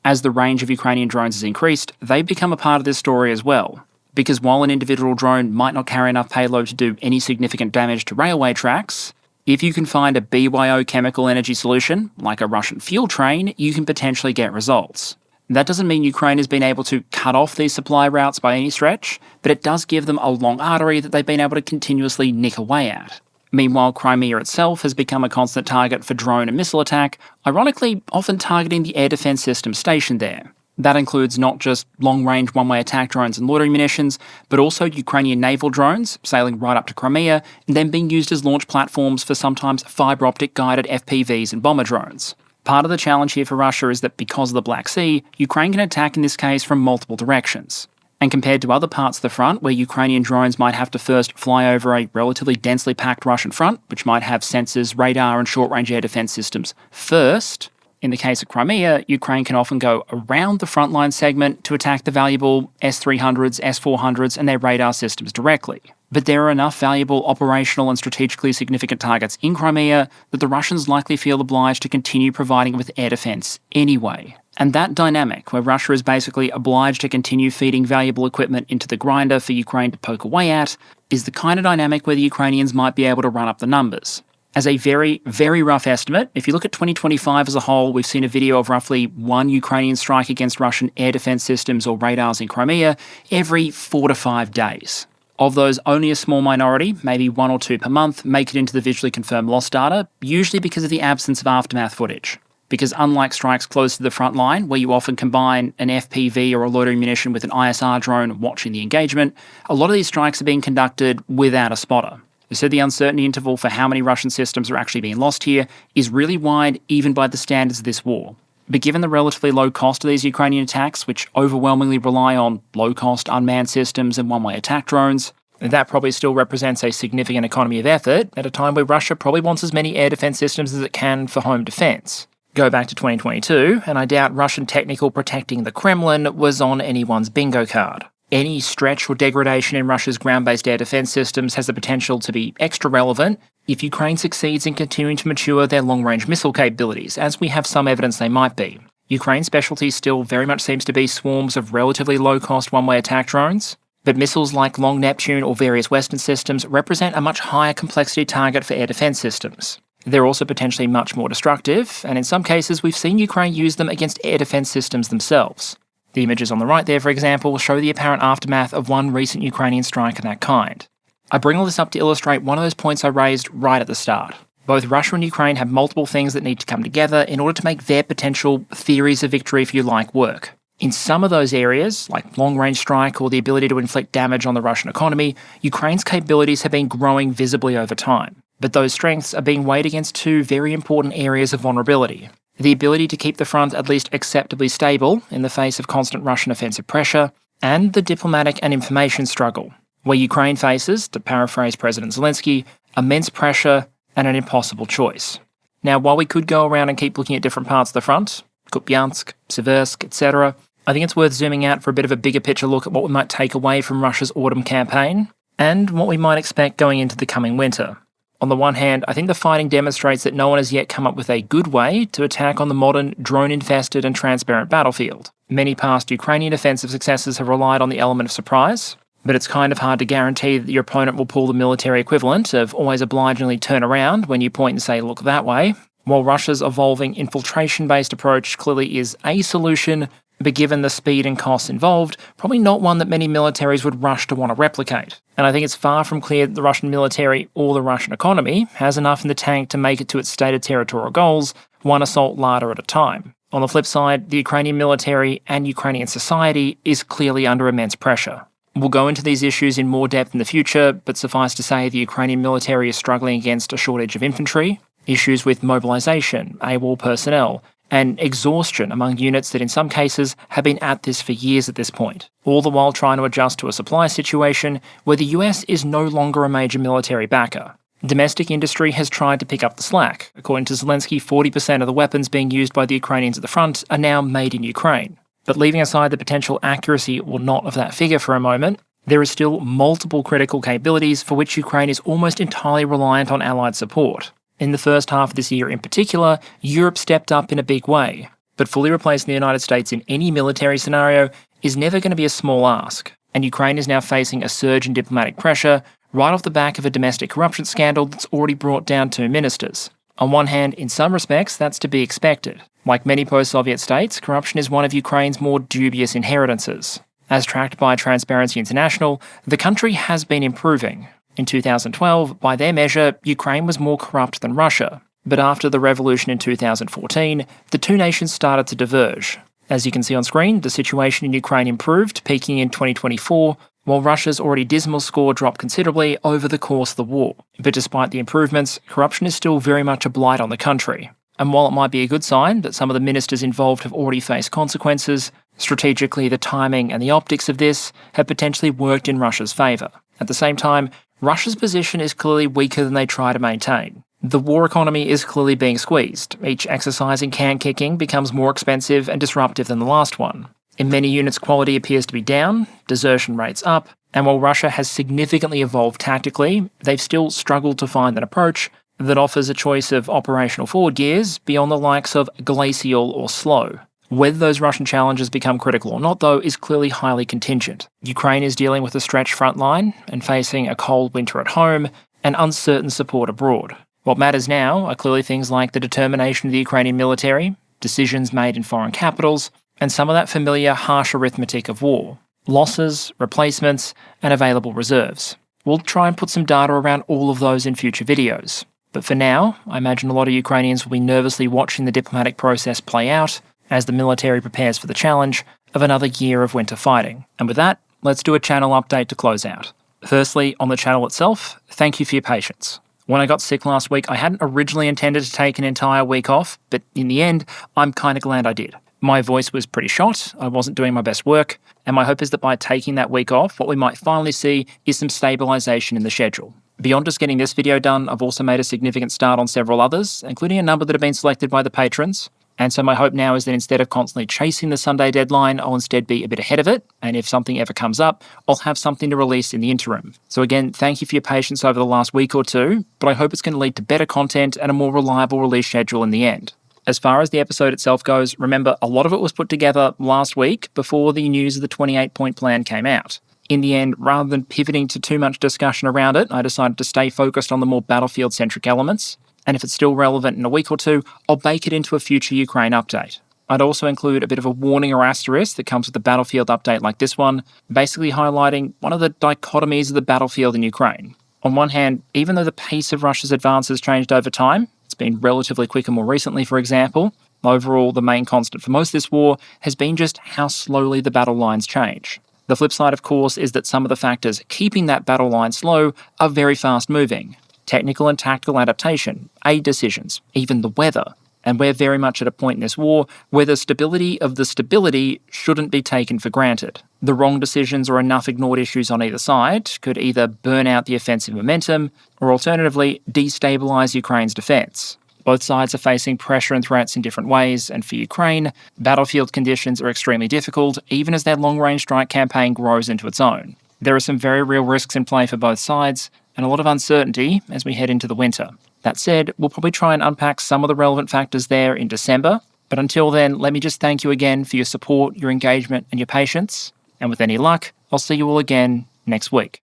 As the range of Ukrainian drones has increased, they've become a part of this story as well. Because while an individual drone might not carry enough payload to do any significant damage to railway tracks, if you can find a BYO chemical energy solution, like a Russian fuel train, you can potentially get results. That doesn't mean Ukraine has been able to cut off these supply routes by any stretch, but it does give them a long artery that they've been able to continuously nick away at. Meanwhile, Crimea itself has become a constant target for drone and missile attack, ironically often targeting the air defence system stationed there. That includes not just long-range one-way attack drones and loitering munitions, but also Ukrainian naval drones sailing right up to Crimea and then being used as launch platforms for sometimes fibre-optic guided FPVs and bomber drones. Part of the challenge here for Russia is that because of the Black Sea, Ukraine can attack in this case from multiple directions. And compared to other parts of the front, where Ukrainian drones might have to first fly over a relatively densely packed Russian front, which might have sensors, radar and short-range air defence systems first, in the case of Crimea, Ukraine can often go around the frontline segment to attack the valuable S-300s, S-400s and their radar systems directly. But there are enough valuable operational and strategically significant targets in Crimea that the Russians likely feel obliged to continue providing with air defence anyway. And that dynamic, where Russia is basically obliged to continue feeding valuable equipment into the grinder for Ukraine to poke away at, is the kind of dynamic where the Ukrainians might be able to run up the numbers. As a very, very rough estimate, if you look at 2025 as a whole, we've seen a video of roughly one Ukrainian strike against Russian air defence systems or radars in Crimea every 4 to 5 days. Of those, only a small minority, maybe 1 or 2 per month, make it into the visually confirmed loss data, usually because of the absence of aftermath footage. Because unlike strikes close to the front line, where you often combine an FPV or a loitering munition with an ISR drone watching the engagement, a lot of these strikes are being conducted without a spotter. So the uncertainty interval for how many Russian systems are actually being lost here is really wide even by the standards of this war. But given the relatively low cost of these Ukrainian attacks, which overwhelmingly rely on low-cost unmanned systems and one-way attack drones, that probably still represents a significant economy of effort at a time where Russia probably wants as many air defence systems as it can for home defence. Go back to 2022, and I doubt Russian technical protecting the Kremlin was on anyone's bingo card. Any stretch or degradation in Russia's ground-based air defence systems has the potential to be extra relevant if Ukraine succeeds in continuing to mature their long-range missile capabilities, as we have some evidence they might be. Ukraine's specialty still very much seems to be swarms of relatively low-cost one-way attack drones, but missiles like Long Neptune or various Western systems represent a much higher complexity target for air defence systems. They're also potentially much more destructive, and in some cases we've seen Ukraine use them against air defence systems themselves. The images on the right there, for example, show the apparent aftermath of one recent Ukrainian strike of that kind. I bring all this up to illustrate one of those points I raised right at the start. Both Russia and Ukraine have multiple things that need to come together in order to make their potential theories of victory, if you like, work. In some of those areas, like long-range strike or the ability to inflict damage on the Russian economy, Ukraine's capabilities have been growing visibly over time. But those strengths are being weighed against two very important areas of vulnerability: the ability to keep the front at least acceptably stable in the face of constant Russian offensive pressure, and the diplomatic and information struggle, where Ukraine faces, to paraphrase President Zelensky, immense pressure and an impossible choice. Now, while we could go around and keep looking at different parts of the front, Kupiansk, Seversk, etc., I think it's worth zooming out for a bit of a bigger picture look at what we might take away from Russia's autumn campaign and what we might expect going into the coming winter. On the one hand, I think the fighting demonstrates that no one has yet come up with a good way to attack on the modern, drone-infested and transparent battlefield. Many past Ukrainian offensive successes have relied on the element of surprise, but it's kind of hard to guarantee that your opponent will pull the military equivalent of always obligingly turn around when you point and say, look that way. While Russia's evolving infiltration-based approach clearly is a solution, but given the speed and costs involved, probably not one that many militaries would rush to want to replicate. And I think it's far from clear that the Russian military or the Russian economy has enough in the tank to make it to its stated territorial goals, one assault larder at a time. On the flip side, the Ukrainian military and Ukrainian society is clearly under immense pressure. We'll go into these issues in more depth in the future, but suffice to say the Ukrainian military is struggling against a shortage of infantry, issues with mobilisation, AWOL personnel, and exhaustion among units that in some cases have been at this for years at this point, all the while trying to adjust to a supply situation where the US is no longer a major military backer. Domestic industry has tried to pick up the slack. According to Zelensky, 40% of the weapons being used by the Ukrainians at the front are now made in Ukraine. But leaving aside the potential accuracy or not of that figure for a moment, there is still multiple critical capabilities for which Ukraine is almost entirely reliant on Allied support. In the first half of this year in particular, Europe stepped up in a big way, but fully replacing the United States in any military scenario is never going to be a small ask, and Ukraine is now facing a surge in diplomatic pressure right off the back of a domestic corruption scandal that's already brought down 2 ministers. On one hand, in some respects, that's to be expected. Like many post-Soviet states, corruption is one of Ukraine's more dubious inheritances. As tracked by Transparency International, the country has been improving. In 2012, by their measure, Ukraine was more corrupt than Russia. But after the revolution in 2014, the two nations started to diverge. As you can see on screen, the situation in Ukraine improved, peaking in 2024, while Russia's already dismal score dropped considerably over the course of the war. But despite the improvements, corruption is still very much a blight on the country. And while it might be a good sign that some of the ministers involved have already faced consequences, strategically the timing and the optics of this have potentially worked in Russia's favour. At the same time, Russia's position is clearly weaker than they try to maintain. The war economy is clearly being squeezed. Each exercise in can kicking becomes more expensive and disruptive than the last one. In many units, quality appears to be down, desertion rates up, and while Russia has significantly evolved tactically, they've still struggled to find an approach that offers a choice of operational forward gears beyond the likes of glacial or slow. Whether those Russian challenges become critical or not, though, is clearly highly contingent. Ukraine is dealing with a stretched front line and facing a cold winter at home and uncertain support abroad. What matters now are clearly things like the determination of the Ukrainian military, decisions made in foreign capitals, and some of that familiar harsh arithmetic of war. Losses, replacements, and available reserves. We'll try and put some data around all of those in future videos. But for now, I imagine a lot of Ukrainians will be nervously watching the diplomatic process play out as the military prepares for the challenge of another year of winter fighting. And with that, let's do a channel update to close out. Firstly, on the channel itself, thank you for your patience. When I got sick last week, I hadn't originally intended to take an entire week off, but in the end, I'm kind of glad I did. My voice was pretty shot, I wasn't doing my best work, and my hope is that by taking that week off, what we might finally see is some stabilisation in the schedule. Beyond just getting this video done, I've also made a significant start on several others, including a number that have been selected by the patrons. And so my hope now is that instead of constantly chasing the Sunday deadline, I'll instead be a bit ahead of it. And if something ever comes up, I'll have something to release in the interim. So again, thank you for your patience over the last week or two, but I hope it's going to lead to better content and a more reliable release schedule in the end. As far as the episode itself goes, remember, a lot of it was put together last week before the news of the 28-point plan came out. In the end, rather than pivoting to too much discussion around it, I decided to stay focused on the more battlefield-centric elements. And if it's still relevant in a week or two, I'll bake it into a future Ukraine update. I'd also include a bit of a warning or asterisk that comes with a battlefield update like this one, basically highlighting one of the dichotomies of the battlefield in Ukraine. On one hand, even though the pace of Russia's advance has changed over time, it's been relatively quicker more recently, for example, Overall, the main constant for most of this war has been just how slowly the battle lines change. The flip side, of course, is that some of the factors keeping that battle line slow are very fast-moving. Technical and tactical adaptation, aid decisions, even the weather. And we're very much at a point in this war where the stability of the stability shouldn't be taken for granted. The wrong decisions or enough ignored issues on either side could either burn out the offensive momentum or alternatively destabilise Ukraine's defence. Both sides are facing pressure and threats in different ways, and for Ukraine, battlefield conditions are extremely difficult, even as their long-range strike campaign grows into its own. There are some very real risks in play for both sides, and a lot of uncertainty as we head into the winter. That said, we'll probably try and unpack some of the relevant factors there in December, but until then, let me just thank you again for your support, your engagement, and your patience, and with any luck, I'll see you all again next week.